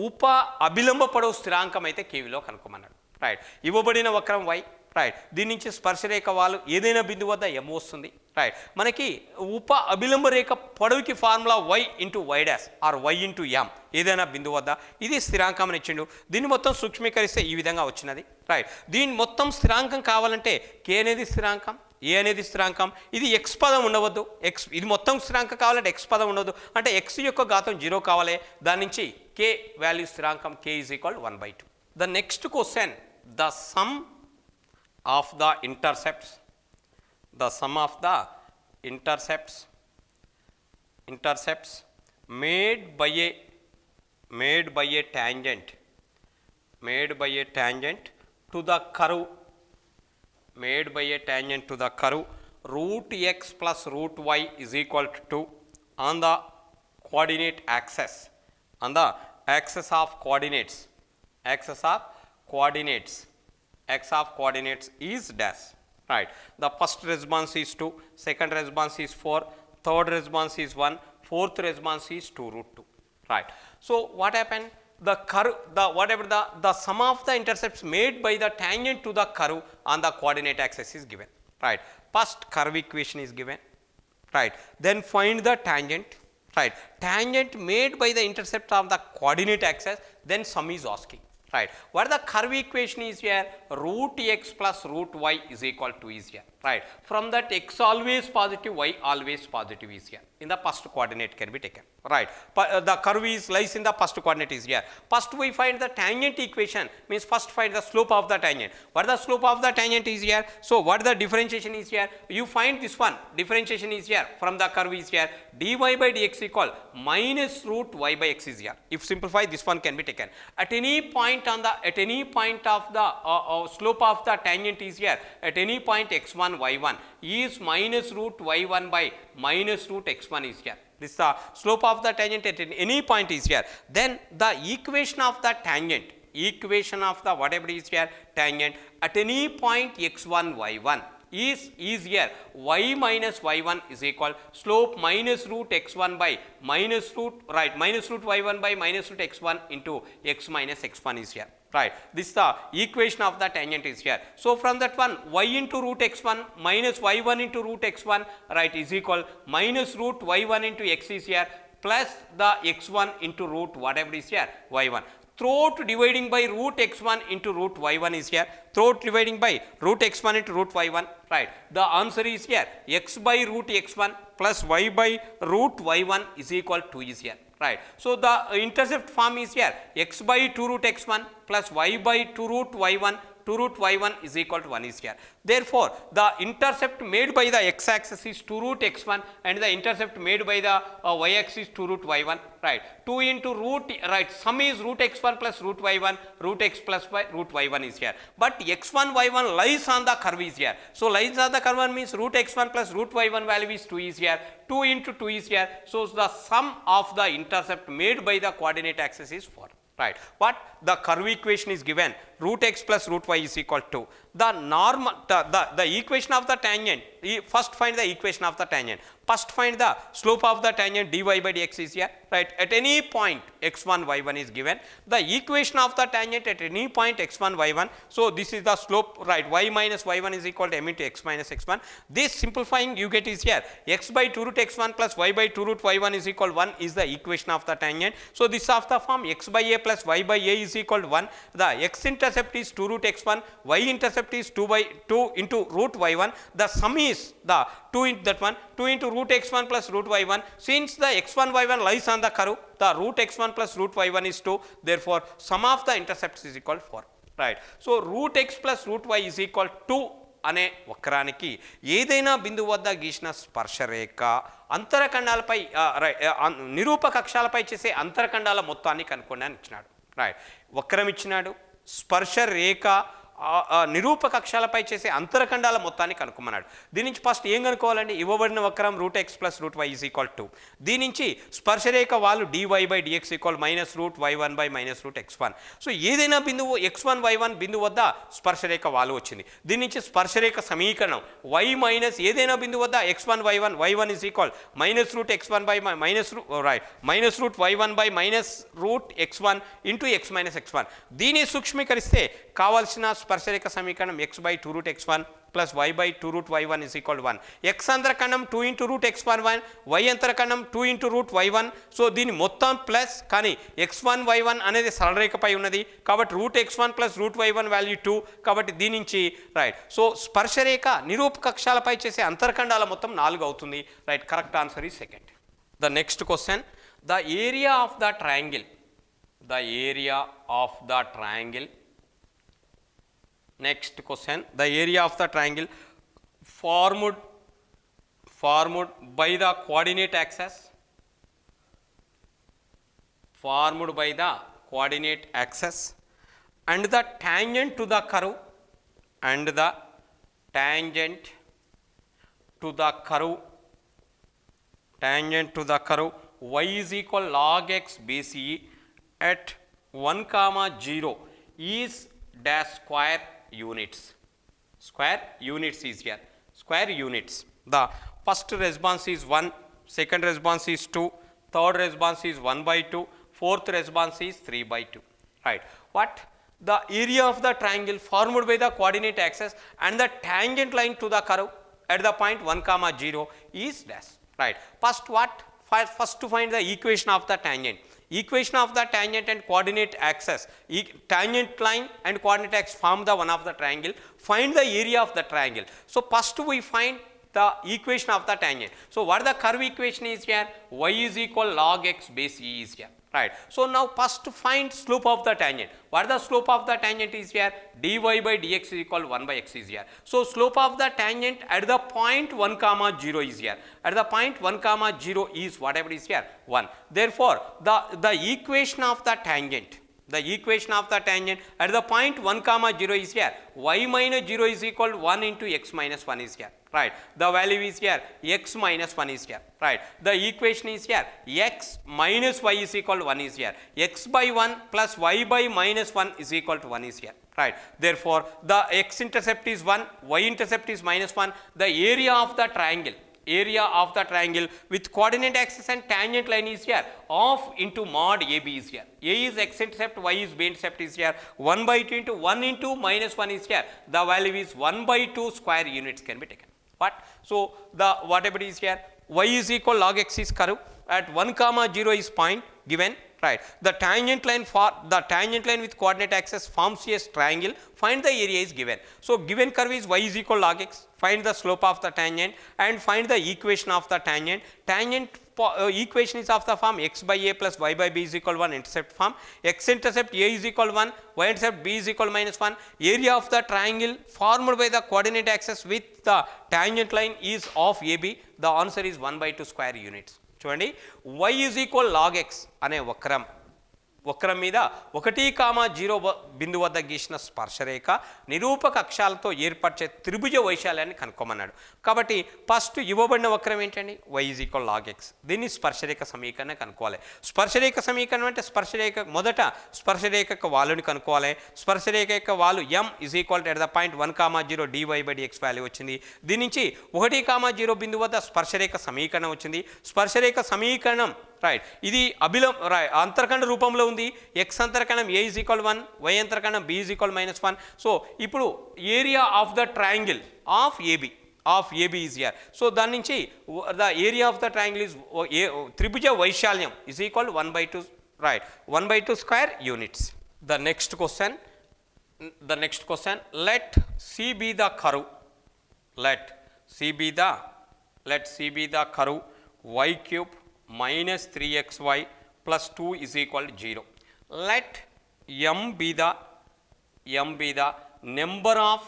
ఉప అభిలంబ పొడవు స్థిరాంకం అయితే k విలువ కనుక్కోమన్నాడు, రైట్? ఇవ్వబడిన వక్రం y, రైట్? దీని నుంచి స్పర్శరేఖ వాలు ఏదైనా బిందువు వద్ద m వస్తుంది, రైట్? మనకి ఉప అభిలంబ రేఖ పొడవుకి formula y into y dash or y into m ఏదైనా బిందువు వద్ద, ఇది స్థిరాంకం అని ఇచ్చిండు. దీన్ని మొత్తం సూక్ష్మీకరిస్తే ఈ విధంగా వచ్చినది, రైట్? దీని మొత్తం స్థిరాంకం కావాలంటే k అనేది స్థిరాంకం, ఏ అనేది స్థిరాంకం, ఇది x పదం ఉండవద్దు, x ఇది మొత్తం స్థిరాంకం కావాలంటే x పదం ఉండవద్దు, అంటే x యొక్క ఘాతం 0 కావాలి. దాని నుంచి k వాల్యూ స్థిరాంకం k is equal 1 by 2. The next question, the sum of the intercepts, the sum of the intercepts made by a tangent to the curve, made by a tangent to the curve root x plus root y is equal to 2 on the coordinate axis, on the axis of coordinates, x of coordinates is dash, right? The first response is 2, second response is 4, third response is 1, fourth response is 2 root 2, right? So what happened? The curve, the sum of the intercepts made by the tangent to the curve on the coordinate axis is given, right? First curve equation is given, right? Then find the tangent, right? Tangent made by the intercept of the coordinate axis, then sum is asking, right? What the curve equation is here, root x plus root y is equal to is here, right? From that x always positive, y always positive is here. In the first coordinate can be taken, right? The curve is lies in the first coordinate is here. First we find the tangent equation, means first find the slope of the tangent. What the slope of the tangent is here? So what the differentiation is here? You find this one, differentiation is here from the curve is here, dy by dx equal minus root y by x is here. If simplify, this one can be taken. At any point of the slope of the tangent is here, at any point x1 y1 is minus root y1 by minus root x1 is here. This is the slope of the tangent at any point is here. Then the equation of the tangent, equation of the whatever is here, tangent at any point x1 y1 is here, y minus y1 is equal slope minus root x1 by minus root, right, minus root y1 by minus root x1 into x minus x1 is here, right? This is the equation of the tangent is here. So from that one, y into root x1 minus y1 into root x1, right, is equal minus root y1 into x is here plus the x1 into root whatever is here, y1. Throughout dividing by root x1 into root y1 is here, throughout dividing by root x1 into root y1, right? The answer is here, x by root x1 plus y by root y1 is equal to is here, right? So the intercept form is here, x by 2 root x1 plus y by 2 root y1 2 root y1 is equal to 1 is here. Therefore, the intercept made by the x-axis is 2 root x1 and the intercept made by the y-axis is 2 root y1, right. 2 into root, right, sum is root x1 plus root y1, root x plus y, root y1 is here. But x1, y1 lies on the curve is here. So, lies on the curve means root x1 plus root y1 value is 2 is here, 2 into 2 is here. So, the sum of the intercept made by the coordinate axis is 4. Right. What the curve equation is given, root x plus root y is equal to the normal, the equation of the tangent. First find the equation of the tangent. First find the slope of the tangent dy by dx is here, right. At any point x1 y1 is given, the equation of the tangent at any point x1 y1. So, this is the slope, right, y minus y1 is equal to m into x minus x1. This simplifying you get is here, x by 2 root x1 plus y by 2 root y1 is equal to 1 is the equation of the tangent. So, this of the form x by a plus y by a is equal to 1. The x intercept is 2 root x1, y intercept is 2 by 2 into root y1. The sum is the 2 into that one, 2 into root x1 plus root y1. Since the x1 y1 lies on the curve, the root x1 plus root y1 is 2. Therefore, sum of the intercepts is equal to 4. Right. So, root x plus root y is equal to అనే వక్రానికి ఏదైనా బిందువు వద్ద గీసిన స్పర్శరేఖ అంతరఖండాలపై నిరూపక అక్షాలపై చేసే అంతరఖండాల మొత్తాన్ని కనుక్కోండి అని ఇచ్చినాడు. రైట్. వక్రం ఇచ్చినాడు, స్పర్శరేఖ నిరూపక అక్షాలపై చేసే అంతరఖండాల మొత్తాన్ని కనుక్కోమన్నాడు. దీని నుంచి ఫస్ట్ ఏం కనుక్కోవాలండి, ఇవ్వబడిన వక్రం root x plus root y is equal to, దీని నుంచి స్పర్శరేఖ వాళ్ళు dy by dx equal minus root y1 by minus root x1. So ఏదైనా బిందువు x1 y1 బిందువు వద్ద స్పర్శరేఖ వాళ్ళు వచ్చింది. దీని నుంచి స్పర్శరేఖ సమీకరణం y మైనస్ ఏదైనా బిందువు వద్ద x1 y1 is equal minus root x1 by minus root y1 by minus root x1 into x minus x1. దీన్ని సూక్ష్మీకరిస్తే కావాల్సిన స్పర్శరేఖ సమీకరణం x by 2 root x1 plus y by 2 root y1 is equal to 1. x అంతరఖండం 2 into root x1 y అంతరఖండం 2 into root y1. So దీని మొత్తం plus, కానీ x1 y1 అనేది సరళరేఖపై ఉన్నది కాబట్టి route x1 plus root y1 value 2. కాబట్టి దీని నుంచి రైట్. సో స్పర్శరేఖ నిరూపక అక్షాలపై చేసే అంతరఖండాల మొత్తం 4 అవుతుంది. Right. Correct answer is second. The next question, the area of the triangle, the area of the triangle. Next question, the area of the triangle formed by the coordinate axis, formed by the coordinate axis and the tangent to the curve, and the tangent to the curve, tangent to the curve y is equal log x BCE at 1, 0 is dash square units. Square units is here. Square units. The first response is 1, second response is 2, third response is 1 by 2, fourth response is 3 by 2. Right. What? The area of the triangle formed by the coordinate axis and the tangent line to the curve at the point 1, 0 is dash. Right. First what? First to find the equation of the tangent. Equation of the tangent and coordinate axis, tangent line and coordinate axis form the one of the triangle. Find the area of the triangle. So first we find the equation of the tangent. So what the curve equation is here? Y is equal log x base E is here. Right. So now first find slope of the tangent. What the slope of the tangent is here? dy by dx is equal 1 by x is here. So slope of the tangent at the point 1, 0 is here. At the point 1, 0 is whatever is here 1. Therefore, the equation of the tangent, the equation of the tangent at the point 1, 0 is here. Y minus 0 is equal to 1 into x minus 1 is here. Right. The value is here x minus 1 is here. Right. The equation is here x minus y is equal to 1 is here. X by 1 plus y by minus 1 is equal to 1 is here. Right. Therefore, the x intercept is 1, y intercept is minus 1. The area of the triangle, area of the triangle with coordinate axis and tangent line is here of into mod AB is here. A is x intercept, y is b intercept is here. 1 by 2 into 1 into minus 1 is here. The value is 1 by 2 square units can be taken. What? So the whatever is here, y is equal log x is curve at 1, 0 is point given. Right. The tangent line with coordinate axis forms a triangle. Find the area is given. So given curve is y is equal log x. Find the slope of the tangent and find the equation of the tangent. Tangent equation is of the form x by a plus y by b is equal 1 intercept form. X intercept a is equal 1, y intercept b is equal minus 1. Area of the triangle formed by the coordinate axis with the tangent line is of AB. The answer is 1 by 2 square units. చూడండి y is equal log x అనే వక్రం మీద 1,0 బిందు వద్ద గీసిన స్పర్శరేఖ నిరూపక అక్షాలతో ఏర్పరిచే త్రిభుజ వైశాల్యాన్ని కనుక్కోమన్నాడు. కాబట్టి first ఇవ్వబడిన వక్రం ఏంటండి, y is equal log x. దీన్ని స్పర్శరేఖ సమీకరణ కనుక్కోవాలి. స్పర్శరేఖ సమీకరణం అంటే స్పర్శరేఖ మొదట స్పర్శరేఖ యొక్క వాలుని కనుక్కోవాలి. స్పర్శరేఖ యొక్క వాలు m is equal to at the point 1,0 dy by dx value వచ్చింది. దీని నుంచి 1,0 బిందు వద్ద స్పర్శరేఖ సమీకరణం వచ్చింది. స్పర్శరేఖ సమీకరణం రైట్ ఇది అంతర్ఖండ రూపంలో ఉంది. x అంతర్ఖండం a is equal 1, y అంతర్ఖండం b is equal minus 1. So ఇప్పుడు area of the triangle of AB is here. So దాని నుంచి the area of the triangle is త్రిభుజ వైశాల్యం is equal 1 by 2 right 1 by 2 square units. The next question, let C be the curve, let C be the curve y cube minus 3xy plus 2 is equal to 0. Let m be the number of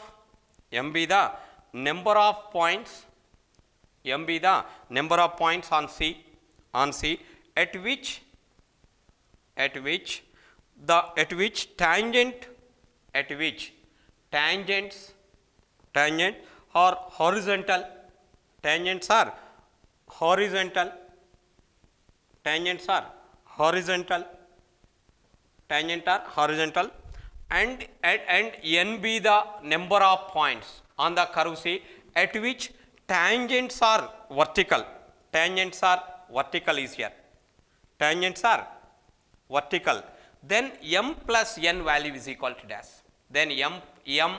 points on C at which tangents are horizontal and n be the number of points on the curve C at which tangents are vertical is here. Tangents are vertical. Then m plus n value is equal to dash. Then m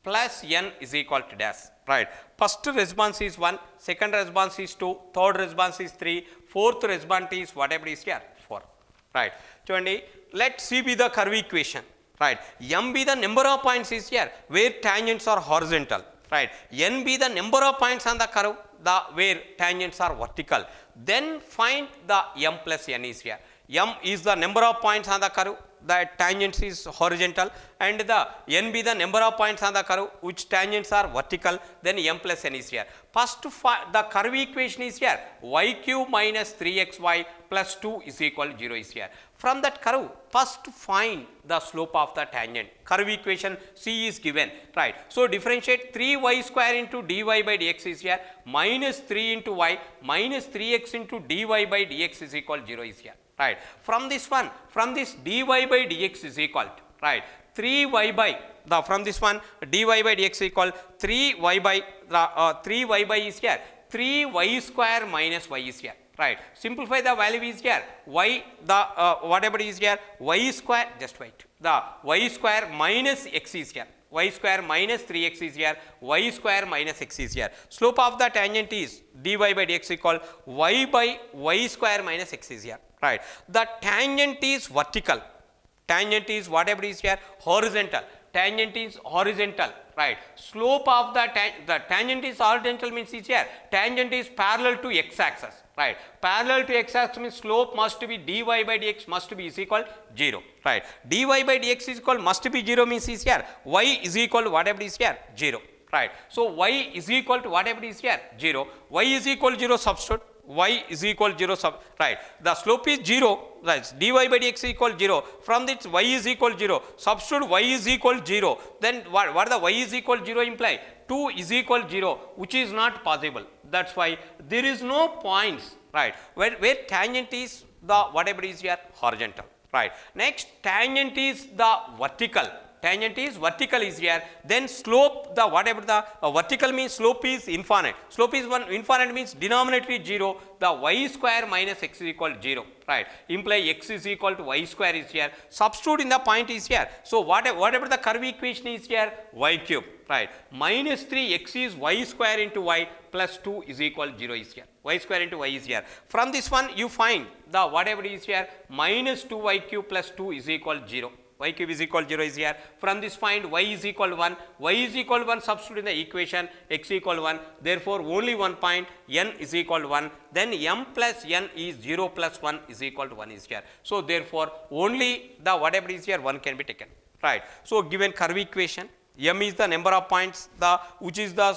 plus n is equal to dash. Right. First response is 1, second response is 2, third response is 3, fourth response is whatever is here 4. Right. చూడండి let C be the curve equation. Right. M be the number of points is here where tangents are horizontal. Right. N be the number of points on the curve where tangents are vertical. Then find the m plus n is here. M is the number of points on the curve, the tangents is horizontal, and the n be the number of points on the curve which tangents are vertical. Then m plus n is here. First the curve equation is here, y cube minus 3xy plus 2 is equal to 0 is here. From that curve, first find the slope of the tangent. Curve equation C is given, right? So differentiate 3y square into dy by dx is here, minus 3 into y minus 3x into dy by dx is equal to 0 is here. Right. From this dy by dx is equal to, right, 3y by from this one dy by dx is equal 3y by 3y by is here, 3y square minus y is here. Right. Simplify the value is here, y whatever is here, y square, just wait, the y square minus x is here, y square minus 3x is here, y square minus x is here. Slope of the tangent is dy by dx equal y by y square minus x is here. Right. The tangent is vertical, tangent is whatever is here horizontal, tangent is horizontal. Right. Slope of the tangent is horizontal means is here, tangent is parallel to x axis. Right. Parallel to x axis means slope must be dy by dx must be is equal 0. Right. Dy by dx is equal must be 0 means is here, y is equal to whatever is here 0. Right. So y is equal to whatever is here 0, y is equal 0, substitute y is equal 0 right. The slope is 0, right, dy by dx is equal 0. From this y is equal 0, substitute y is equal 0. Then what the y is equal 0 imply? 2 is equal 0, which is not possible. That's why there is no points, right, where tangent is the whatever is here horizontal. Right. Next, tangent is the vertical. Tangent is vertical is here. Then slope, the whatever the vertical means slope is infinite. Slope is infinite means denominator is 0. The y square minus x is equal to 0. Right. Imply x is equal to y square is here. Substitute in the point is here. So whatever the curve equation is here, y cube. Right. Minus 3x is y square into y plus 2 is equal to 0 is here. Y square into y is here. From this one you find the whatever is here minus 2y cube plus 2 is equal to 0. y cube is equal 0 is here. From this find y is equal 1, y is equal 1 substitute in the equation, x equal 1, therefore only one point, n is equal 1, then m plus n is 0 plus 1 is equal to 1 is here. So therefore only the whatever is here 1 can be taken, right. So given curve equation, m is the number of points which is the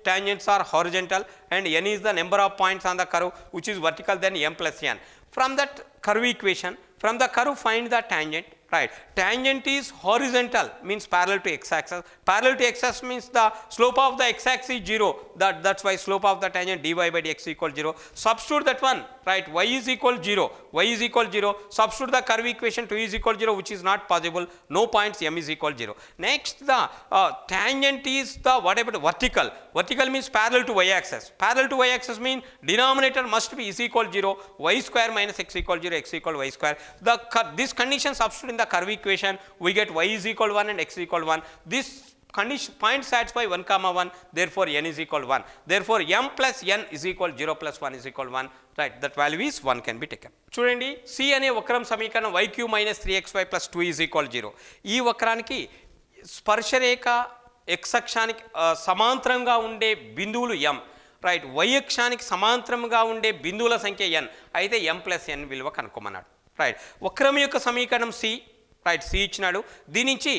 tangents are horizontal, and n is the number of points on the curve which is vertical, then m plus n. From that curve equation, from the curve find the tangent, right. Tangent is horizontal, means parallel to x axis. Parallel to x axis means the slope of the x axis is 0. That's why slope of the tangent dy by dx equal 0. Substitute that one, right. Y is equal 0. Y is equal 0. Substitute the curve equation 2 is equal 0, which is not possible. No points, m is equal 0. Next, the tangent is the whatever vertical. Vertical means parallel to y axis. Parallel to y axis means denominator must be is equal 0. Y square minus x equal 0. X equal y square. This condition substitute in the curve equation, we get y is equal 1 and x equal 1. This condition point satisfy 1 comma 1, therefore n is equal 1. Therefore m plus n is equal 0 plus 1 is equal 1, right. That value is 1 can be taken. చూడండి, c అనే వక్రం సమీకరణం y cube minus 3xy plus 2 is equal 0. ఈ వక్రానికి స్పర్శరేఖ x అక్షానికి సమాంతరంగా ఉండే బిందువులు m, right. y అక్షానికి సమాంతరంగా ఉండే బిందువుల సంఖ్య n, అయితే m plus n విలువ కనుక్కోమన్నాడు, రైట్. వక్రం యొక్క సమీకరణం c, రైట్. c ఇచ్చినాడు. దీని నుంచి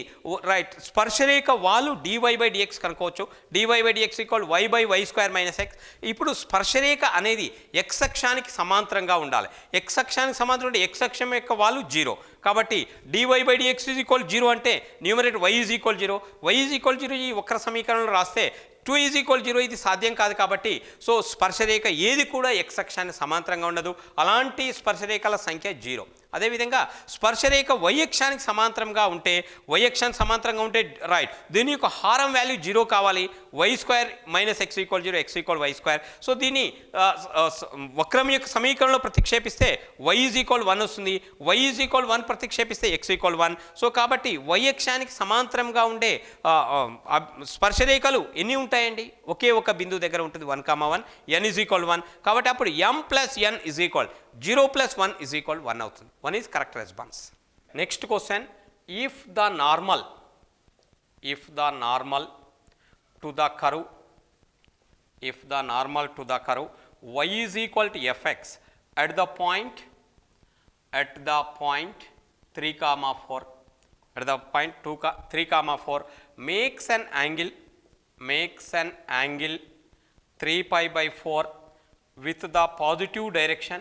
రైట్ స్పర్శరేఖ వాలు dy by dx కనుక్కోవచ్చు. dy by dx equal y by y square minus x. ఇప్పుడు స్పర్శరేఖ అనేది x అక్షానికి సమాంతరంగా ఉండాలి. x అక్షానికి సమాంతరం అంటే x అక్షం యొక్క వాలు 0. కాబట్టి dy by dx is equal 0 అంటే numerator y is equal 0. y is equal 0 ఈ వక్ర సమీకరణంలో రాస్తే 2 ఈజ్ ఈక్వల్ 0 ఇది సాధ్యం కాదు. కాబట్టి సో స్పర్శరేఖ ఏది కూడా x అక్షానికి సమాంతరంగా ఉండదు. అలాంటి స్పర్శరేఖల సంఖ్య 0. అదేవిధంగా స్పర్శరేఖ y అక్షానికి సమాంతరంగా ఉంటే, y అక్షానికి సమాంతరంగా ఉంటే రైట్ దీని యొక్క హారం వాల్యూ 0 కావాలి. y square minus x equal 0, x equal y square. So దీన్ని వక్రం యొక్క సమీకరణలో ప్రతిక్షేపిస్తే y ఈజ్ ఈక్వల్ 1 వస్తుంది. y ఈజ్ ఈక్వల్ 1 ప్రతిక్షేపిస్తే x ఈక్వల్ 1. సో కాబట్టి y అక్షానికి సమాంతరంగా ఉండే స్పర్శరేఖలు ఎన్ని ఉంటాయండి? ఒకే ఒక బిందువు దగ్గర ఉంటుంది 1 కామా 1, n ఈజ్ ఈక్వల్ 1. కాబట్టి అప్పుడు m plus n is equal 0 plus 1 is equal 1 అవుతుంది. 1 is correct response. Next question, if the normal to the curve, y is equal to fx at the point 3 comma 4, at the point 3 comma 4 makes an angle 3 pi by 4 with the positive direction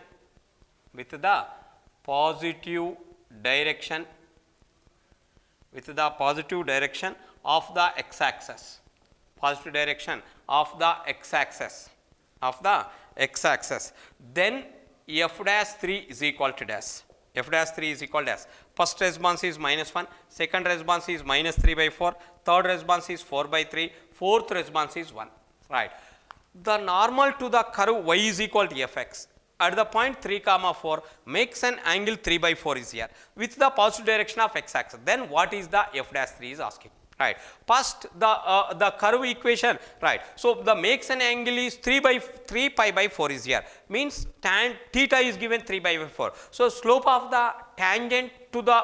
of the x-axis, then f'3 is equal to dash. First response is -1, second response is -3 by 4, third response is 4 by 3, fourth response is 1, right. The normal to the curve y is equal to fx at the point 3 comma 4 makes an angle 3 by 4 is here with the positive direction of x-axis. Then what is the f'3 is asking, right. First the curve equation, right. So the makes an angle is 3 pi by 4 is here, means tan theta is given 3 by 4. So slope of the tangent to the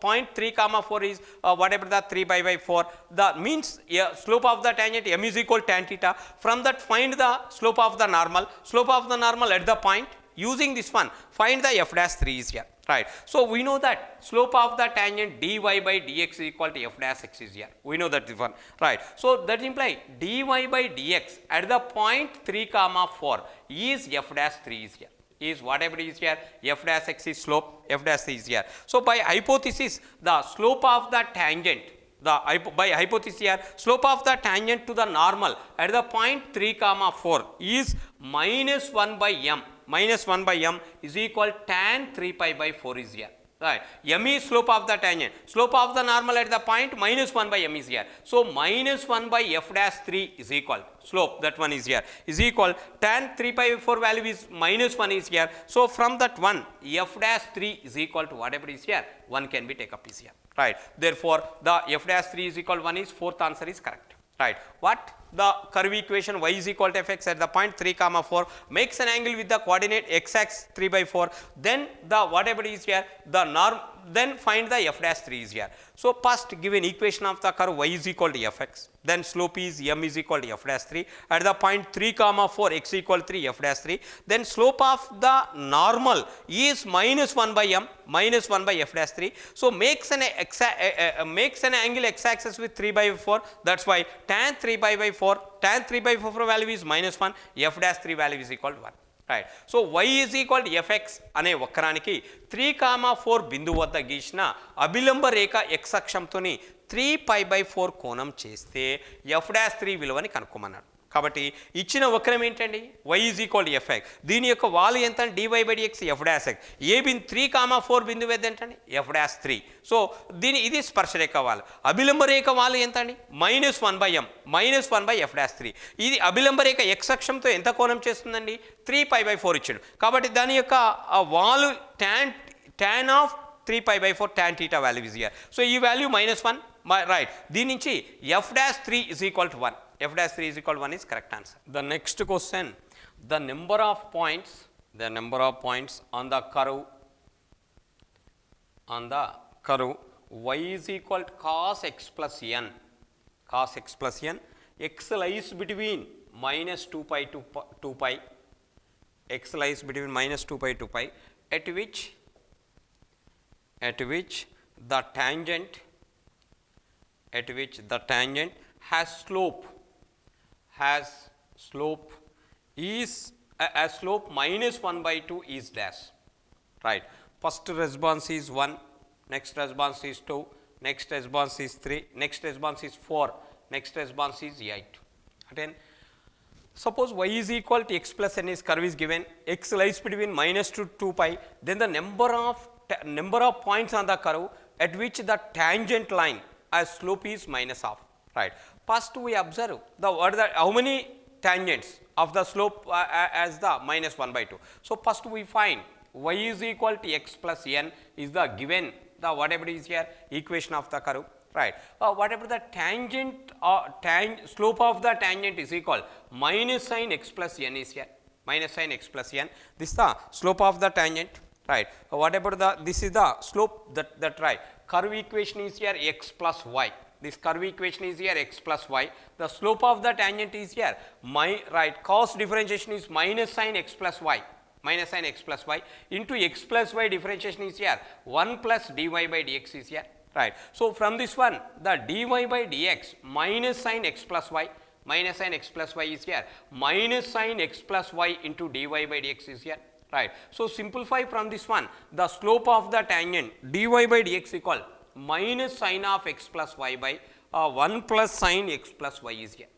point 3 comma 4 is whatever the 3 pi by 4, the means slope of the tangent m is equal tan theta. From that find the slope of the normal at the point. Using this one find the f'3 is here, right. So we know that slope of the tangent dy by dx is equal to f'(x) is here. We know that this one, right. So that implies dy by dx at the point 3 comma 4 is f'3 is here, is whatever is here, f'(x) is slope, f'3 is here. So by hypothesis the slope of the tangent, by hypothesis here, slope of the tangent to the normal at the point 3 comma 4 is -1 by m. -1 by m is equal tan 3 pi by 4 is here, right. M is slope of the tangent, slope of the normal at the point -1 by m is here. So -1 by f'3 is equal slope, that one is here, is equal tan 3 pi by 4 value is -1 is here. So from that one f'3 is equal to whatever is here, 1 can be take up is here, right. Therefore the f'3 is equal 1 is fourth answer is correct, right. What the curve equation y is equal to fx at the point 3 comma 4 makes an angle with the coordinate x axis 3 by 4, then the whatever is here, the norm, then find the f dash 3 is here. So first give an equation of the curve y is equal to fx, then slope is m is equal to f dash 3 at the point 3 comma 4 x equal 3 f dash 3, then slope of the normal is minus 1 by m minus 1 by f dash 3. So makes an angle x axis with 3 by 4, that's why tan 3 by 4, tan 3 by 4 value is minus 1, f dash 3 value is equal to 1. Right. So y is equal to fx అనే వక్రానికి 3 comma 4 బిందువు వద్ద గీసిన అభిలంబ రేఖ x అక్షంతోని 3π/4 కోణం చేస్తే f dash 3 విలువని కనుక్కోమన్నాడు. కాబట్టి ఇచ్చిన వక్రం ఏంటండి, y is equal to fx, దీని యొక్క వాలు ఎంత dy/dx f డాష్ x, ఏ బిందు 3 కామా 4 బిందువు ఏంటండి f డాష్ 3. సో ఇది స్పర్శరేఖ వాలు. అభిలంబ రేఖ వాలు ఎంత అండి -1 by m -1 by f dash 3. ఇది అభిలంబ రేఖ x అక్షంతో ఎంత కోణం చేస్తుందండి 3π/4 ఇచ్చాడు. కాబట్టి దాని యొక్క వాలు tan of 3π/4 tan theta value is here. So ఈ వాల్యూ -1, right. దీని నుంచి f dash 3 is equal to 1. f dash 3 is equal to 1 is correct answer. The next question, the number of points on the curve y is equal to cos x plus n, x lies between -2π to 2π, x lies between -2π to 2π, at which the tangent has slope is as slope -1/2 is dash, right. First response is 1, next response is 2, next response is 3, next response is 4, next response is 8. Again, suppose y is equal to x plus n is curve is given, x lies between -2 to 2π, then the number of points on the curve at which the tangent line as slope is -half, right. First we observe how many tangents of the slope as the -1/2. So first we find y is equal to x plus n is the given the whatever is here equation of the curve, right. Whatever the tangent slope of the tangent is equal minus sin x plus n is here, minus sin x plus n, this is the slope of the tangent, right. Whatever this is the slope that right. Curve equation is here x plus y. This curve equation is here x plus y. The slope of the tangent is here right. Cos differentiation is minus sin x plus y, into x plus y differentiation is here 1 plus dy/dx is here, right. So from this one the dy/dx minus sin x plus y is here minus sin x plus y into dy/dx is here, right. So simplify from this one, the slope of the tangent dy/dx equal minus sin of x plus y by 1 plus sin x plus y is here.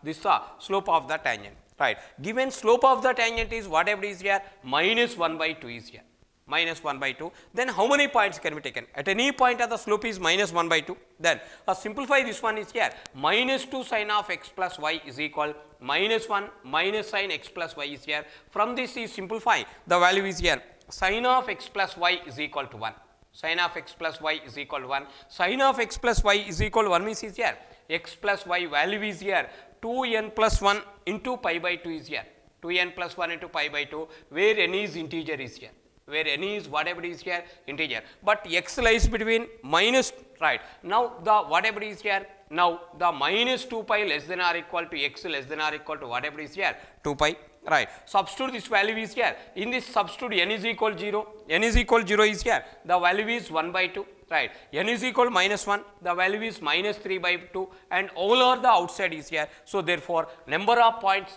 This is the slope of the tangent, right. Given slope of the tangent is whatever is here -1/2 is here, -1/2. Then how many points can be taken? At any point of the slope is -1/2. Then simplify this one is here -2 sin of x plus y is equal -1 minus sin x plus y is here. From this is simplify, the value is here sin of x plus y is equal to 1. Sin of x plus y is equal to 1. Sin of x plus y is equal to 1 means is here x plus y value is here 2n plus 1 into π/2 is here, 2n plus 1 into π/2, where n is integer is here, where n is whatever is here integer, but x lies between minus, right. Now the whatever is here, now the -2π less than or equal to x less than or equal to whatever is here 2π, right. Substitute this value is here, in this substitute n is equal 0, n is equal 0 is here, the value is 1/2, right. N is equal -1, the value is -3/2, and all are the outside is here. So therefore number of points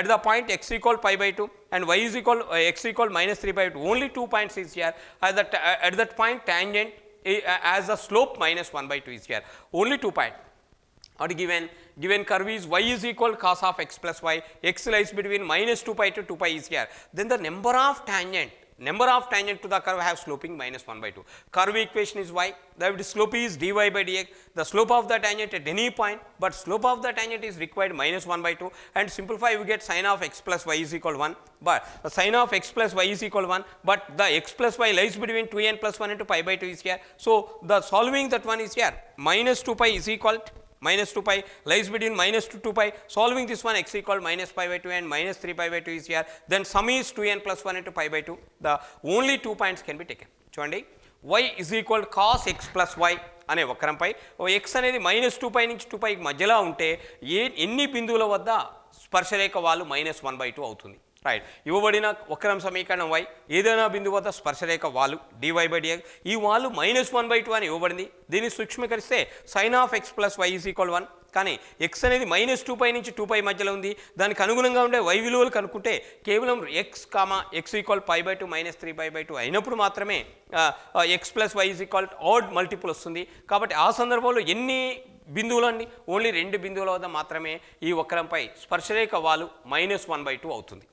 at the point x equal π/2 and y is equal x equal -3/2, only 2 points is here. At that point tangent as the slope -1/2 is here, only 2 points. Or given curve is y is equal cos of x plus y, x lies between -2π to 2π is here. Then the number of tangent to the curve have sloping -1/2. Curve equation is y, the slope is dy/dx, the slope of the tangent at any point, but slope of the tangent is required -1/2, and simplify we get sin of x plus y is equal 1, but the sin of x plus y is equal 1, but the x plus y lies between 2n plus 1 into π/2 is here. So the solving that one is here -2π is equal minus 2 pi lies between minus to 2 pi. Solving this one, x equal minus pi by 2 and minus 3 pi by 2 is here. Then sum is 2n plus 1 into pi by 2. The only 2 points can be taken. చూడండి y is equal cos x plus y అనే వక్రంపై x అనేది minus 2 పై నుంచి 2 పైకి మధ్యలో ఉంటే ఎన్ని బిందువుల వద్ద స్పర్శరేఖ వాలు -1/2 అవుతుంది. రైట్, ఇవ్వబడిన వక్రం సమీకరణం y ఏదైనా బిందువు వద్ద స్పర్శరేఖ వాలు dy/dx, ఈ వాలు -1/2 అని ఇవ్వబడింది. దీన్ని సూక్ష్మీకరిస్తే sin of x plus y is equal 1. కానీ x అనేది -2 పై నుంచి 2 పై మధ్యలో ఉంది. దానికి అనుగుణంగా ఉండే y విలువలు కనుక్కుంటే కేవలం x ఈక్వల్ π/2 మైనస్ 3π/2 అయినప్పుడు మాత్రమే x plus y is equal odd multiple వస్తుంది. కాబట్టి ఆ సందర్భంలో ఎన్ని బిందువులు అండి, ఓన్లీ 2 బిందువుల వద్ద మాత్రమే ఈ వక్రంపై స్పర్శరేఖ వాలు -1/2 అవుతుంది.